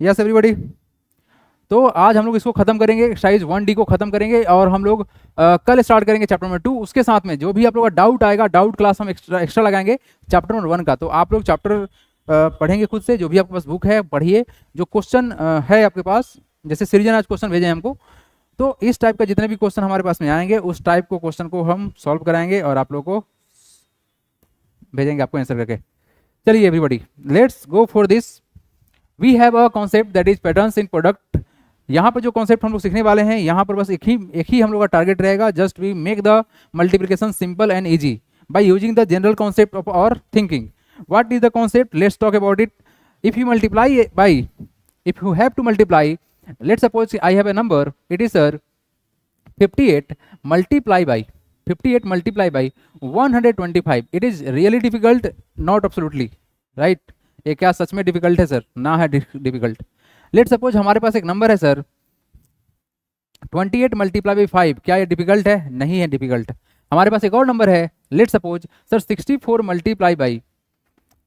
Yes everybody. तो आज हम लोग इसको खत्म करेंगे, एक्सरसाइज 1D को खत्म करेंगे और हम लोग कल स्टार्ट करेंगे चैप्टर नंबर 2। उसके साथ में जो भी आप लोग का डाउट आएगा, डाउट क्लास हम एक्स्ट्रा लगाएंगे चैप्टर नंबर 1 का। तो आप लोग चैप्टर पढ़ेंगे खुद से, जो भी आपके पास बुक है पढ़िए। जो क्वेश्चन है आपके पास, जैसे सृजन आज क्वेश्चन भेजे हमको, तो इस टाइप का जितने भी क्वेश्चन हमारे पास में आएंगे उस टाइप को क्वेश्चन को हम सॉल्व कराएंगे और आप लोग को भेजेंगे आपको आंसर करके। चलिए everybody, let's go for this. We have a concept that is patterns in product. यहाँ पर जो कॉन्सेप्ट हम लोग सीखने वाले हैं, यहाँ पर बस एक ही हम लोग का टारगेट रहेगा। Just we make the multiplication simple and easy by using the general concept of our thinking. What is the concept? Let's talk about it. If you multiply by, if you have to multiply, let's suppose I have a number, it is sir 58 multiply by 125. It is really difficult? Not absolutely, right? ये क्या सच में difficult है sir? ना है difficult. Let suppose हमारे पास एक number है sir 28 multiply by 5, क्या ये डिफिकल्ट है? नहीं है डिफिकल्ट। हमारे पास एक और नंबर है, let suppose sir 64 multiply by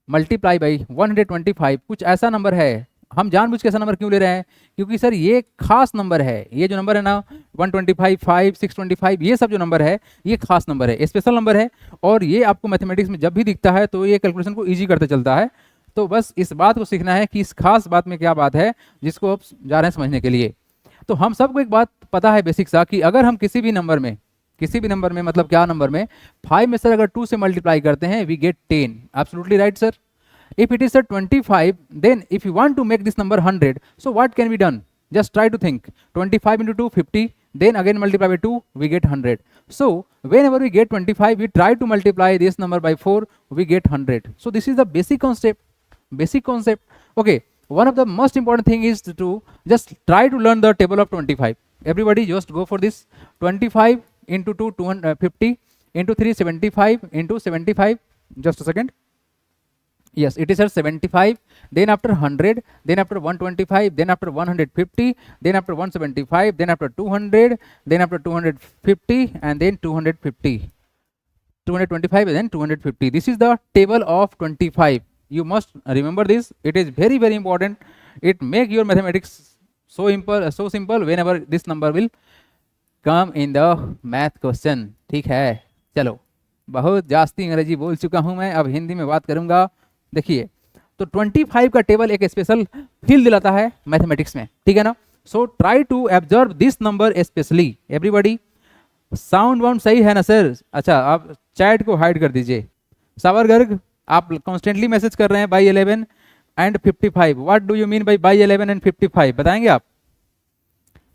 125, कुछ ऐसा नंबर है। हम जानबूझ के ऐसा नंबर क्यों ले रहे हैं? क्योंकि सर ये खास नंबर है। ये जो नंबर है ना 125, 5, 625, ये सब जो नंबर है ये खास नंबर है, स्पेशल नंबर है। और ये आपको मैथमेटिक्स में जब भी दिखता है तो ये कैलकुलेशन को ईजी करते चलता है। तो बस इस बात को सीखना है कि इस खास बात में क्या बात है, जिसको आप जा रहे हैं समझने के लिए। तो हम सबको एक बात पता है बेसिक सा, कि अगर हम किसी भी नंबर में मतलब क्या नंबर में 5 में सर अगर 2 से मल्टीप्लाई करते हैं we get 10। Absolutely right sir. If it is at 25, then if you want to make this number 100, so what can be done? Just try to think. 25 into 2, 50, then again multiply by 2, we get 100. So whenever we get 25, we try to multiply this number by 4, we get 100. So this is the basic concept. Okay, one of the most important thing is to just try to learn the table of 25. Everybody just go for this. 25 into 2, 250, into 3, 75, into 75. Just a second. Yes, it is at 75, then after 100, then after 125, then after 150, then after 175, then after 200, then after 250, and then 250, 225, and then 250. This is the table of 25. You must remember this. It is very very important. It make your mathematics so simple whenever this number will come in the math question. ठीक है, चलो बहुत जास्ती अंग्रेजी बोल चुका हूँ मैं, अब हिंदी में बात करूँगा। देखिए, तो 25 का टेबल एक स्पेशल फील दिलाता है मैथमेटिक्स में, ठीक है ना। So try to observe this number specially. Everybody, sound वाउंड सही है ना सर? अच्छा, आप चैट को हाइड कर दीजिए। सावर गर्ग, आप कॉन्स्टेंटली मैसेज कर रहे हैं by 11 and 55। What do you mean by 11 and 55? बताएंगे आप?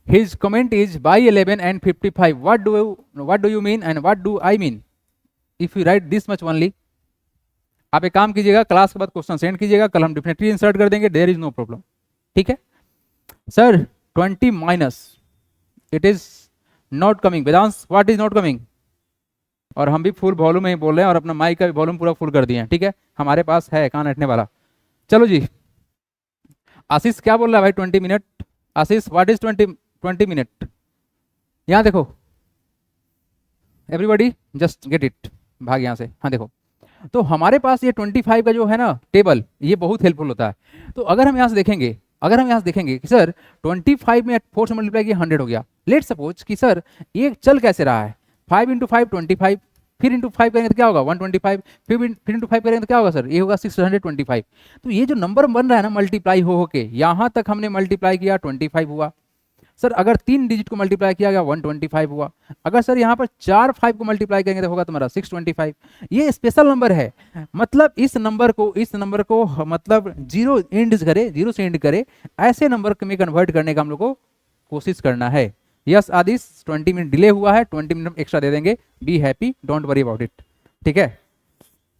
His comment is by 11 and 55। What do you mean and what do I mean? If you right this much only, आप एक काम कीजिएगा, क्लास के बाद क्वेश्चन सेंड कीजिएगा, कल हम डेफिनेटली इंसर्ट कर देंगे। देयर इज नो प्रॉब्लम, ठीक है sir. 20 minus, it is not coming. Vedansh, what is not coming? और हम भी फुल वॉल्यूम में ही बोल रहे हैं और अपना माइक का वॉल्यूम पूरा फुल कर दिए हैं, ठीक है। हमारे पास है कान हटने वाला। चलो जी, आशीष क्या बोल रहा है भाई? 20 minute. Ashish, what is 20 minute? यहाँ देखो एवरीबॉडी, जस्ट गेट इट। भाग यहाँ से। हाँ देखो, तो हमारे पास ये 25 का जो है ना टेबल, ये बहुत हेल्पफुल होता है। तो अगर हम यहाँ से देखेंगे कि सर 25 में 4 से मल्टीप्लाई किया 100 हो गया। लेट सपोज कि सर ये चल कैसे रहा है? 5 इंटू 5 25, फिर इंटू 5 करेंगे तो क्या होगा? 125, फिर इंटू 5 करेंगे तो क्या होगा सर? ये होगा 625। तो ये जो नंबर बन रहा है ना मल्टीप्लाई हो के, यहाँ तक हमने मल्टीप्लाई किया 25 हुआ सर। अगर 3 डिजिट को मल्टीप्लाई किया गया 125 हुआ। अगर सर यहाँ पर 4 5 को मल्टीप्लाई करेंगे तो होगा तुम्हारा 625। ये स्पेशल नंबर है, मतलब इस नंबर को मतलब जीरो से एंड करे, ऐसे नंबर में कन्वर्ट करने का हम लोग को कोशिश करना है। यस आदिश, 20 मिनट डिले हुआ है, 20 मिनट एक्स्ट्रा दे देंगे। Be happy, don't worry about it, ठीक है।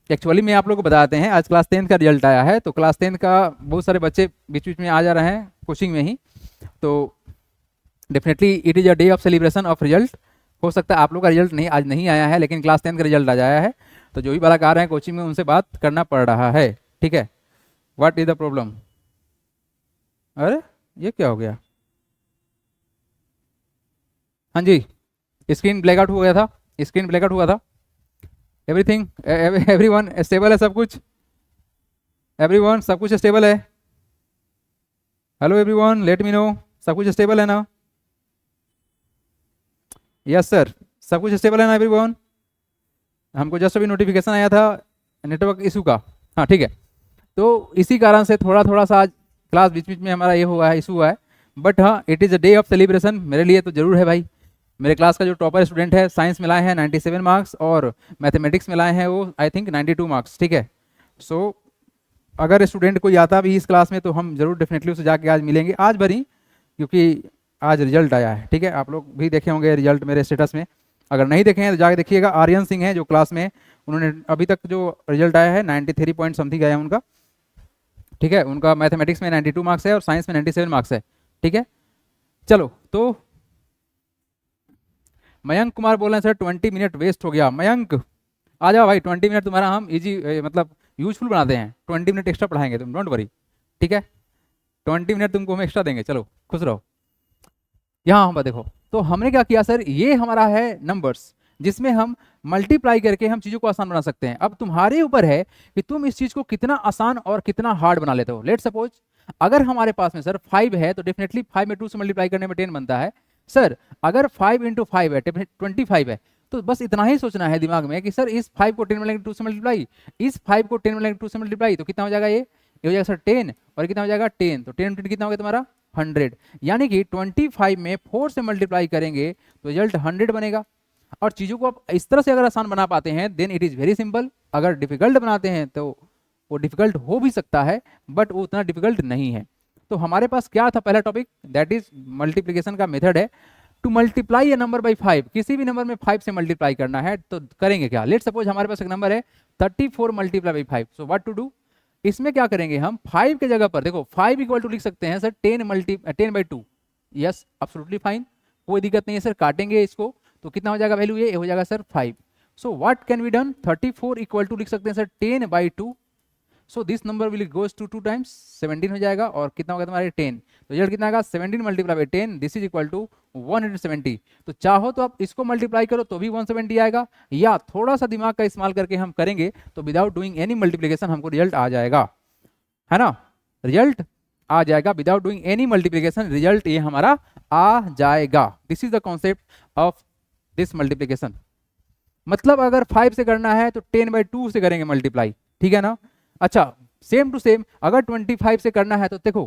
एक्चुअली मैं आप लोग को बताते हैं, आज क्लास 10 का रिजल्ट आया है। तो क्लास 10 का बहुत सारे बच्चे बीच बीच में आ जा रहे हैं कोचिंग में ही। तो definitely it is a day of celebration of result. हो सकता है आप लोग का रिजल्ट आज नहीं आया है, लेकिन क्लास 10 का रिजल्ट आज आया है। तो जो भी बालक आ रहे हैं कोचिंग में, उनसे बात करना पड़ रहा है, ठीक है। What is the problem? अरे ये क्या हो गया? हाँ जी, स्क्रीन ब्लैकआउट हो गया था, स्क्रीन ब्लैकआउट हुआ था। एवरीथिंग एवरीवन स्टेबल है? सब कुछ एवरीवन, सब कुछ स्टेबल है? Hello everyone, let me know, सब कुछ स्टेबल है ना? यस सर, सब कुछ स्टेबल है ना एवरीवन? हमको जस्ट अभी नोटिफिकेशन आया था नेटवर्क इशू का। हाँ ठीक है। तो इसी कारण से थोड़ा थोड़ा सा आज क्लास बीच बीच में हमारा ये हुआ है, इशू हुआ है। बट हाँ, it is a day of celebration मेरे लिए तो ज़रूर है भाई। मेरे क्लास का जो टॉपर स्टूडेंट है, साइंस में लाए हैं 97 मार्क्स और मैथमेटिक्स में लाए हैं वो आई थिंक 92 मार्क्स। ठीक है। सो अगर स्टूडेंट कोई आता भी इस क्लास में तो हम जरूर डेफिनेटली उससे जाके आज मिलेंगे, आज भरी, क्योंकि आज रिजल्ट आया है। ठीक है, आप लोग भी देखे होंगे रिजल्ट मेरे स्टेटस में। अगर नहीं देखे हैं तो जाके देखिएगा। आर्यन सिंह है जो क्लास में, उन्होंने अभी तक जो रिजल्ट आया है 93 पॉइंट समथिंग आया है उनका। ठीक है, उनका मैथमेटिक्स में 92 मार्क्स है और साइंस में 97 मार्क्स है। ठीक है, चलो तो मयंक कुमार बोल रहे हैं सर 20 मिनट वेस्ट हो गया। मयंक आ जाओ भाई, 20 मिनट तुम्हारा हम इजी मतलब यूजफुल बनाते हैं। 20 मिनट एक्स्ट्रा पढ़ाएंगे, तुम डोंट वरी। ठीक है, 20 मिनट तुमको हम एक्स्ट्रा देंगे। चलो खुश रहो। यहाँ हम देखो, तो हमने क्या किया सर, ये हमारा है नंबर्स जिसमें हम मल्टीप्लाई करके हम चीज़ों को आसान बना सकते हैं। अब तुम्हारे ऊपर है कि तुम इस चीज़ को कितना आसान और कितना हार्ड बना लेते हो। लेट सपोज अगर हमारे पास में सर 5 है तो डेफिनेटली 5 में 2 से मल्टीप्लाई करने में 10 बनता है। सर अगर 5 इंटू 5 है 25 है, तो बस इतना ही सोचना है दिमाग में कि सर इस 5 को 10 मिलेंगे 2 से मल्टीप्लाई, इस 5 को 10 मिलेंगे 2 से मल्टीप्लाई, तो कितना हो जाएगा ये हो जाएगा सर 10, और कितना हो जाएगा 10, तो 10 कितना हो गया तुम्हारा 100। यानी कि 25 में 4 से मल्टीप्लाई करेंगे तो रिजल्ट 100 बनेगा। और चीज़ों को आप इस तरह से अगर आसान बना पाते हैं then it is very simple. अगर डिफिकल्ट बनाते हैं तो वो डिफिकल्ट हो भी सकता है बट वो उतना डिफिकल्ट नहीं है। तो हमारे पास क्या था पहला टॉपिक, दैट इज मल्टीप्लिकेशन का मेथड है। To multiply A number by 5, किसी भी नंबर में 5 से मल्टीप्लाई करना है तो करेंगे क्या। लेट सपोज हमारे पास एक नंबर है 34 multiply by 5, so what to do. इसमें क्या करेंगे हम 5 के जगह पर देखो 5 इक्वल टू लिख सकते हैं sir 10 by 2। Yes absolutely fine, कोई दिक्कत नहीं है सर। काटेंगे इसको तो कितना हो जाएगा वैल्यू, ये हो जाएगा sir 5। So what can be done, 34 equal to लिख सकते हैं sir 10 by 2। So this number will goes to 2 times 17 हो जाएगा, और कितना होगा तुम्हारे 10, तो रिजल्ट कितना आएगा 17 multiply by 10, this is equal to 170। तो चाहो तो आप इसको मल्टीप्लाई करो तो भी 170 आएगा, या थोड़ा सा दिमाग का इस्तेमाल करके हम करेंगे तो विदाउट डूइंग एनी मल्टीप्लिकेशन हमको रिजल्ट आ जाएगा, है ना। रिजल्ट आ जाएगा without doing any multiplication, result ये हमारा आ जाएगा। This is the concept of this multiplication. मतलब अगर 5 से करना है तो 10 बाई 2 से करेंगे मल्टीप्लाई, ठीक है ना। अच्छा सेम टू सेम अगर 25 से करना है तो देखो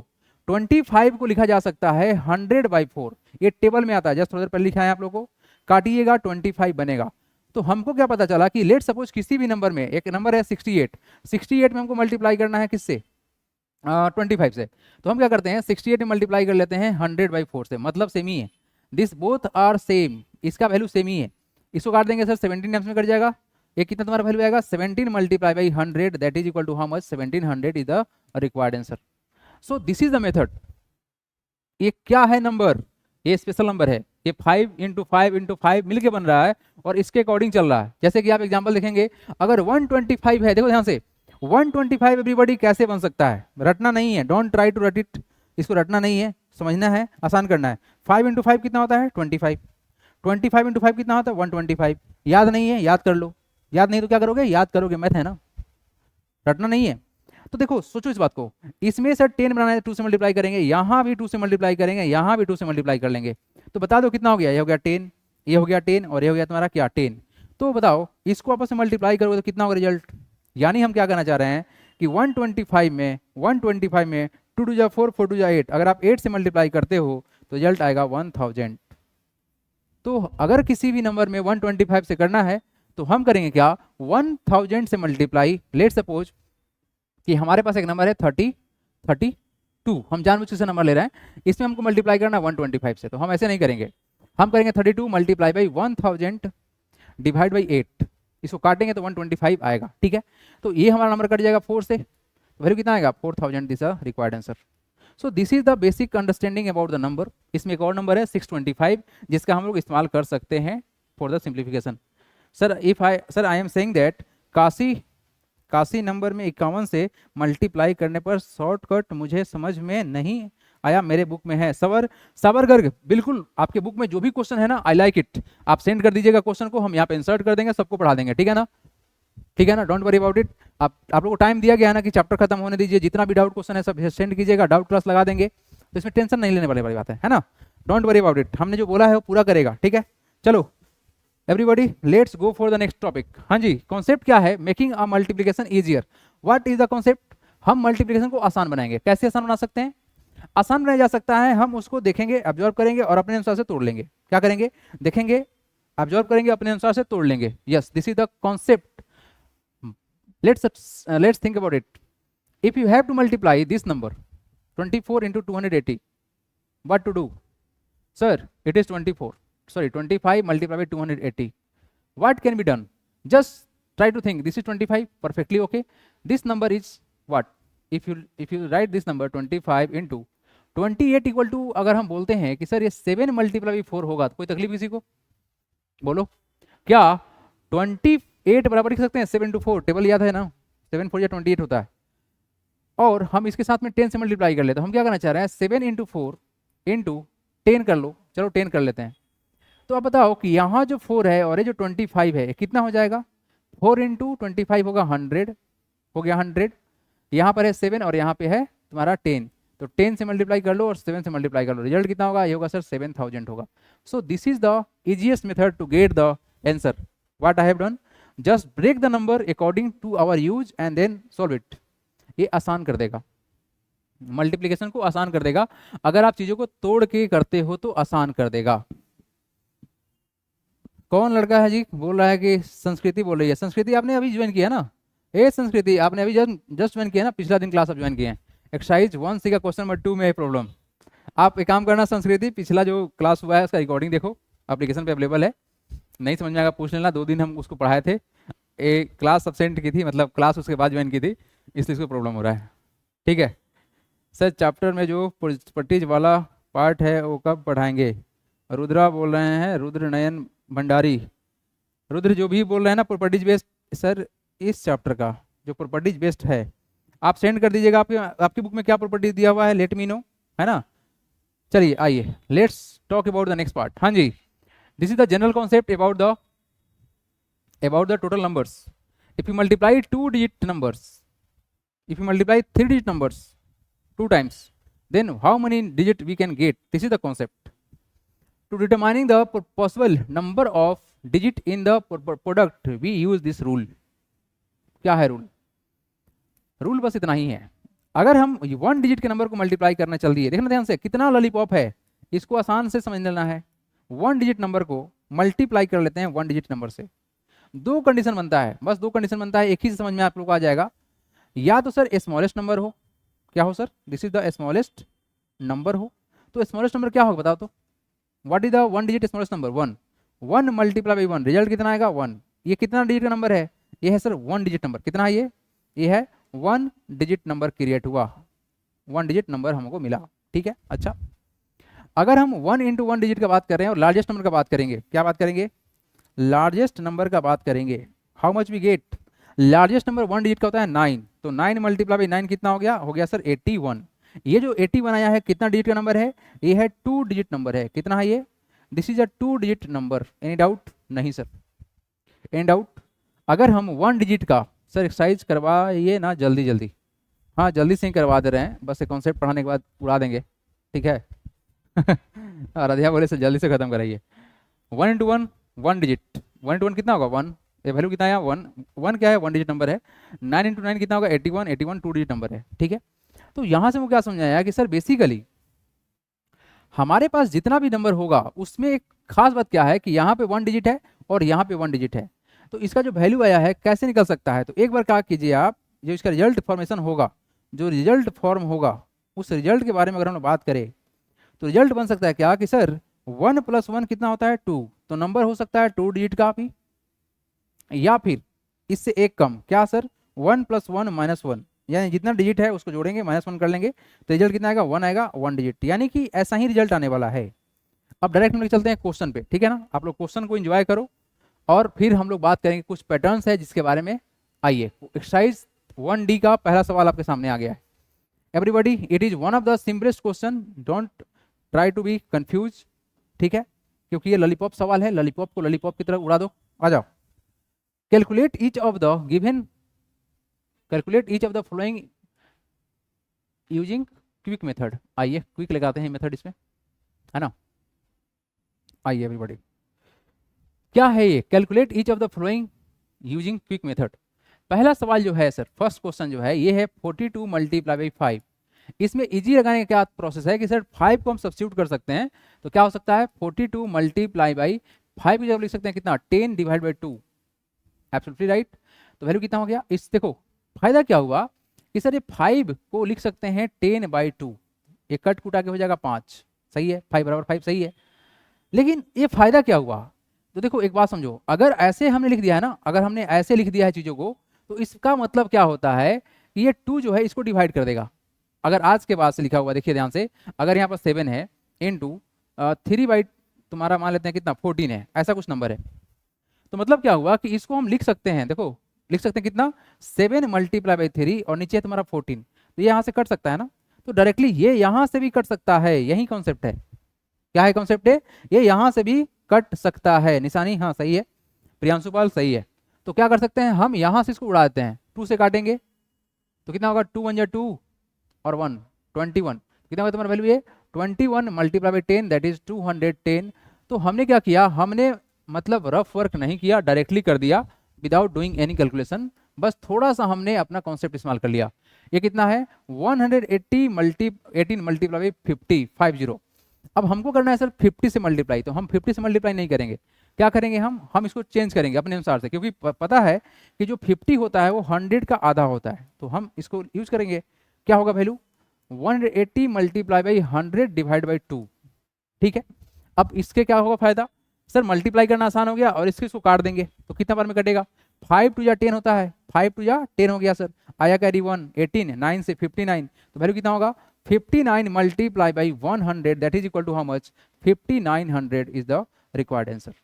25 को लिखा जा सकता है 100 बाई 4, ये टेबल में आता है, जस्ट थोड़ी देर पहले लिखा है आप लोगों को। काटिएगा 25 बनेगा। तो हमको क्या पता चला कि लेट सपोज किसी भी नंबर में, एक नंबर है 68 में हमको मल्टीप्लाई करना है किससे 25 से, तो हम क्या करते हैं 68 में मल्टीप्लाई कर लेते हैं 100 बाई 4 से, मतलब सेम ही है। दिस बोथ आर सेम, इसका वैल्यू सेम ही है। इसको काट देंगे सर 17 टाइम्स में कट जाएगा, ये कितना तुम्हारा वैल्यू आएगा 17 multiply by 100, that is equal to how much 1700 is the required answer. So this is the method. ये क्या है नंबर, ये स्पेशल नंबर है, ये 5 इंटू 5 इंटू 5 मिलकर बन रहा है और इसके अकॉर्डिंग चल रहा है। जैसे कि आप एग्जाम्पल देखेंगे अगर 125 है, देखो ध्यान से 125 एवरीबॉडी कैसे बन सकता है, रटना नहीं है, डोंट ट्राई टू रट इट, इसको रटना नहीं है, समझना है, आसान करना है। 5 इंटू 5 कितना होता है 25, 25 इंटू 5 कितना होता है 125। याद नहीं है याद कर लो, याद नहीं तो क्या करोगे, याद करोगे, मैथ है ना, रटना नहीं है। तो देखो सोचो इस बात को, इसमें सर 10 बनाना है 2 से मल्टीप्लाई करेंगे, यहाँ भी 2 से मल्टीप्लाई करेंगे, यहाँ भी 2 से मल्टीप्लाई कर लेंगे, तो बता दो कितना हो गया, ये हो गया 10, ये हो गया 10 और ये हो गया तुम्हारा क्या 10। तो बताओ इसको आपस में मल्टीप्लाई करोगे तो कितना होगा रिजल्ट। यानी हम क्या करना चाह रहे हैं कि 125 में 2 2 जा 4 4 2 जा 8, अगर आप 8 से मल्टीप्लाई करते हो तो रिजल्ट आएगा 1000। तो अगर किसी भी नंबर में 125 से करना है तो हम करेंगे क्या 1000 से मल्टीप्लाई। लेट सपोज कि हमारे पास एक नंबर है 32, हम जानबूझ के नंबर ले रहे हैं, इसमें हमको मल्टीप्लाई करना है 125 से, तो हम ऐसे नहीं करेंगे, हम करेंगे 32 मल्टीप्लाई बाई 1000 डिवाइड बाई 8, इसको काटेंगे तो 125 आएगा, ठीक है। तो ये हमारा नंबर कट जाएगा 4 से, वैल्यू कितना आएगा 4000, this a required answer. So this is the basic understanding about the number. इसमें एक और नंबर है 625 जिसका हम लोग इस्तेमाल कर सकते हैं for the simplification. Sir if I am saying that Kashi number में 51 से मल्टीप्लाई करने पर शॉर्टकट मुझे समझ में नहीं आया, मेरे बुक में है। सबर गर्ग बिल्कुल आपके बुक में जो भी क्वेश्चन है ना आई लाइक इट, आप सेंड कर दीजिएगा क्वेश्चन को, हम यहाँ पे इंसर्ट कर देंगे, सबको पढ़ा देंगे, ठीक है ना, ठीक है ना, डोंट वरी अबाउट इट। आप लोगों को टाइम दिया गया है ना कि चैप्टर खत्म होने दीजिए, जितना भी डाउट क्वेश्चन है सब सेंड कीजिएगा, डाउट क्लास लगा देंगे। तो इसमें टेंशन नहीं लेने वाली बात है ना। डोंट वरी अबाउट इट, हमने जो बोला है वो पूरा करेगा, ठीक है। चलो everybody let's go for the next topic. हाँ जी, कॉन्सेप्ट क्या है, making a multiplication easier. What is the concept, हम मल्टीप्लिकेशन को आसान बनाएंगे। कैसे आसान बना सकते हैं, आसान बनाया जा सकता है, हम उसको देखेंगे, ऑब्जर्व करेंगे और अपने अनुसार से तोड़ लेंगे। क्या करेंगे, देखेंगे, ऑब्जर्व करेंगे, अपने अनुसार से तोड़ लेंगे। Yes, this is the concept. Let's think about it. If you have to multiply this number 24 into 280, what to do? Sir, it is 25 multiplied by 280. What can be done? Just try to think. This is 25, perfectly okay. This number is what? If you write this number 25 into 28 equal to, अगर हम बोलते हैं कि sir ये 7 multiply by 4 होगा, तो कोई तकलीफ किसी को, बोलो क्या 28 बराबर लिख सकते हैं 7 into 4, टेबल याद है ना, 7 4 या 28 होता है, और हम इसके साथ में 10 से मल्टीप्लाई कर लेते हैं। हम क्या करना चाह रहे हैं, 7 into 4 into 10 कर लो, चलो 10 कर लेते हैं। तो आप बताओ कि यहाँ जो 4 है और ये जो 25 है, कितना हो जाएगा, 4 into 25 होगा 100, हो गया 100। यहाँ पर है 7 और यहाँ पे है तुम्हारा 10, तो 10 से मल्टीप्लाई कर लो और 7 से मल्टीप्लाई कर लो, रिजल्ट कितना होगा, ये होगा सर 7000 होगा। So this is the easiest method to get the answer. What I have done, just break the number according to our use and then solve it. ये आसान कर देगा, मल्टीप्लिकेशन को आसान कर देगा। अगर आप चीजों को तोड़ के करते हो तो आसान कर देगा। कौन लड़का है जी बोल रहा है कि संस्कृति बोल रही है, संस्कृति आपने अभी ज्वाइन किया ना, ए संस्कृति आपने अभी जस्ट ज्वाइन किया ना, पिछला दिन क्लास आप ज्वाइन किए हैं। एक्सरसाइज 1C का क्वेश्चन नंबर 2 में है प्रॉब्लम। आप एक काम करना संस्कृति, पिछला जो क्लास हुआ है उसका रिकॉर्डिंग देखो, एप्लीकेशन पे अवेलेबल है, नहीं समझ में आएगा पूछ लेना। 2 दिन हम उसको पढ़ाए थे, एक क्लास अब्सेंट की थी, मतलब क्लास उसके बाद ज्वाइन की थी, इसलिए इसको प्रॉब्लम हो रहा है, ठीक है। सर चैप्टर में जो प्रॉपर्टीज वाला पार्ट है वो कब पढ़ाएंगे, रुद्रा बोल रहे हैं, रुद्र नयन भंडारी, रुद्र जो भी बोल रहे हैं ना प्रॉपर्टीज बेस्ड, सर इस चैप्टर का जो प्रॉपर्टीज बेस्ड है आप सेंड कर दीजिएगा। आपकी बुक में क्या प्रॉपर्टीज दिया हुआ है, लेट मी नो, है ना। चलिए आइए let's talk about the next part. हाँ जी, this is the general concept about the total numbers. If you multiply 2 digit numbers, if you multiply 3 digit numbers 2 times, then how many digit we can get, this is the concept. To determining the possible number of digit in the product we use this rule. क्या है rule, rule बस इतना ही है। अगर हम 1 digit के number को multiply करना चल दिए, देखना ध्यान से कितना लॉलीपॉप है, इसको आसान से समझ लेना है। 1 डिजिट नंबर को मल्टीप्लाई कर लेते हैं 1 डिजिट नंबर से, 2 कंडीशन बनता है, बस 2 कंडीशन बनता है, एक ही से समझ में आप लोग को आ जाएगा। या तो सर स्मॉलेस्ट नंबर हो, क्या हो sir, this is the smallest number हो। तो स्मॉलेस्ट नंबर क्या होगा बताओ तो, what is the 1 digit smallest number, 1, 1 multiply by 1, result कितना आएगा 1। ये कितना डिजिट का नंबर है, ये है सर 1 डिजिट नंबर, कितना है ये है 1 डिजिट नंबर क्रिएट हुआ, 1 डिजिट नंबर हमको मिला, ठीक है। अच्छा, अगर हम 1 into 1 डिजिट का बात कर रहे हैं और लार्जेस्ट नंबर का बात करेंगे, क्या बात करेंगे, लार्जेस्ट नंबर का बात करेंगे, how much we get, largest number 1 digit का होता है 9, तो 9 मल्टीप्लाई बाई 9 कितना हो गया सर 81। ये जो 81 आया है कितना डिजिट का नंबर है, ये है 2 डिजिट नंबर है, कितना है ये, this is a 2 digit number. Any doubt, नहीं सर, एनी डाउट। अगर हम 1 डिजिट का सर एक्सरसाइज करवाइए ना जल्दी जल्दी, हाँ जल्दी से ही करवा दे रहे हैं, बस ये कॉन्सेप्ट पढ़ाने के बाद उड़ा देंगे, ठीक है। आराध्या बोले सर जल्दी से खत्म कराइए। 1 into 1 1 डिजिट, 1 into 1 कितना होगा 1, ये वैल्यू कितना है 1, 1 क्या है 1 डिजिट नंबर है। 9 into 9 कितना होगा 81, 81 2 डिजिट नंबर है, ठीक है। तो यहाँ से वो क्या समझाया कि सर बेसिकली हमारे पास जितना भी नंबर होगा उसमें एक खास बात क्या है कि यहाँ पे 1 डिजिट है और यहाँ पे 1 डिजिट है, तो इसका जो वैल्यू आया है कैसे निकल सकता है। तो एक बार क्या कीजिए आप, जो इसका रिजल्ट फॉर्मेशन होगा, जो रिजल्ट फॉर्म होगा, उस रिजल्ट के बारे में अगर हम बात करें तो रिजल्ट बन सकता है क्या कि सर 1 + 1 कितना होता है 2, तो नंबर हो सकता है 2 डिजिट का भी, या फिर इससे एक कम, क्या सर 1 + 1 - 1, यानी जितना डिजिट है उसको जोड़ेंगे -1 कर लेंगे तो रिजल्ट कितना आएगा 1 आएगा, 1 डिजिट, यानी कि ऐसा ही रिजल्ट आने वाला है। अब डायरेक्ट हम लोग चलते हैं क्वेश्चन पे, ठीक है ना। आप लोग क्वेश्चन को एंजॉय करो और फिर हम लोग बात करेंगे कुछ पैटर्न्स है जिसके बारे में। आइए, एक्सरसाइज 1D का पहला सवाल आपके सामने आ गया है। Everybody, it is one of the simplest question, don't try to be confuse, ठीक है, क्योंकि ये लॉलीपॉप सवाल है, लॉलीपॉप को लॉलीपॉप की तरह उड़ा दो। आ जाओ, calculate each of the following using quick method, आइए क्विक लगाते हैं मेथड इसमें, है ना। आइए एवरीबॉडी, क्या है ये, calculate each of the following using quick method. पहला सवाल जो है सर, फर्स्ट क्वेश्चन जो है ये है 42 मल्टीप्लाई बाई 5। इसमें इजी लगाने का क्या प्रोसेस है कि सर 5 को हम सब्स्टिट्यूट कर सकते हैं, तो क्या हो सकता है 42 मल्टीप्लाई बाई 5 की जगह लिख सकते हैं कितना, 10 डिवाइड बाई 2, एब्सोल्युटली राइट। तो वैल्यू कितना हो गया, इस देखो फायदा क्या हुआ कि सर ये 5 को लिख सकते हैं 10 बाई 2, ये कट कुटा के हो जाएगा 5, सही है, 5 बराबर 5 सही है। लेकिन ये फायदा क्या हुआ, तो देखो एक बात समझो, अगर ऐसे हमने लिख दिया है ना, अगर हमने ऐसे लिख दिया है चीज़ों को, तो इसका मतलब क्या होता है कि ये 2 जो है इसको डिवाइड कर देगा। अगर आज के बाद से लिखा हुआ, देखिए ध्यान से, अगर यहाँ पर 7 है इंटू 3 बाई तुम्हारा मान लेते हैं कितना 14 है, ऐसा कुछ नंबर है, तो मतलब क्या हुआ कि इसको हम लिख सकते हैं, देखो लिख सकते हैं कितना 7 मल्टीप्लाई बाई 3 और नीचे है तुम्हारा 14, तो ये यहाँ से कट सकता है ना, तो डायरेक्टली ये यहाँ से भी कट सकता है, यही कॉन्सेप्ट है। क्या है कॉन्सेप्ट है, ये यहाँ से भी कट सकता है, निशानी हाँ सही है, प्रियांशुपाल सही है। तो क्या कर सकते हैं हम, यहाँ से इसको उड़ा देते हैं, 2 से काटेंगे तो कितना होगा, 2 1 जा 2 और 1 21, कितना होगा तुम्हारा वैल्यू ये 21 मल्टीप्लाई बाई 10 दैट इज 210। तो हमने क्या किया, हमने मतलब रफ वर्क नहीं किया, डायरेक्टली कर दिया विदाउट डूइंग एनी कैलकुलेशन, बस थोड़ा सा हमने अपना कॉन्सेप्ट इस्तेमाल कर लिया। ये कितना है 180 18 मल्टीप्लाई बाई 50। अब हमको करना है सर 50 से मल्टीप्लाई, तो हम 50 से मल्टीप्लाई नहीं करेंगे, क्या करेंगे हम इसको चेंज करेंगे अपने अनुसार से, क्योंकि पता है कि जो 50 होता है वो 100 का आधा होता है, तो हम इसको यूज करेंगे। क्या होगा value 180 multiply by 100 divide by 2, ठीक है। अब इसके क्या होगा फायदा, सर मल्टीप्लाई करना आसान हो गया, और इसको काट देंगे तो कितना बार में कटेगा, 5 टू या 10 होता है, 5 टू या 10 हो गया सर, आया कैरी 1 18 9 से 59, तो वैल्यू कितना होगा 59 multiply by 100 that is equal to how much 5900 is the required answer.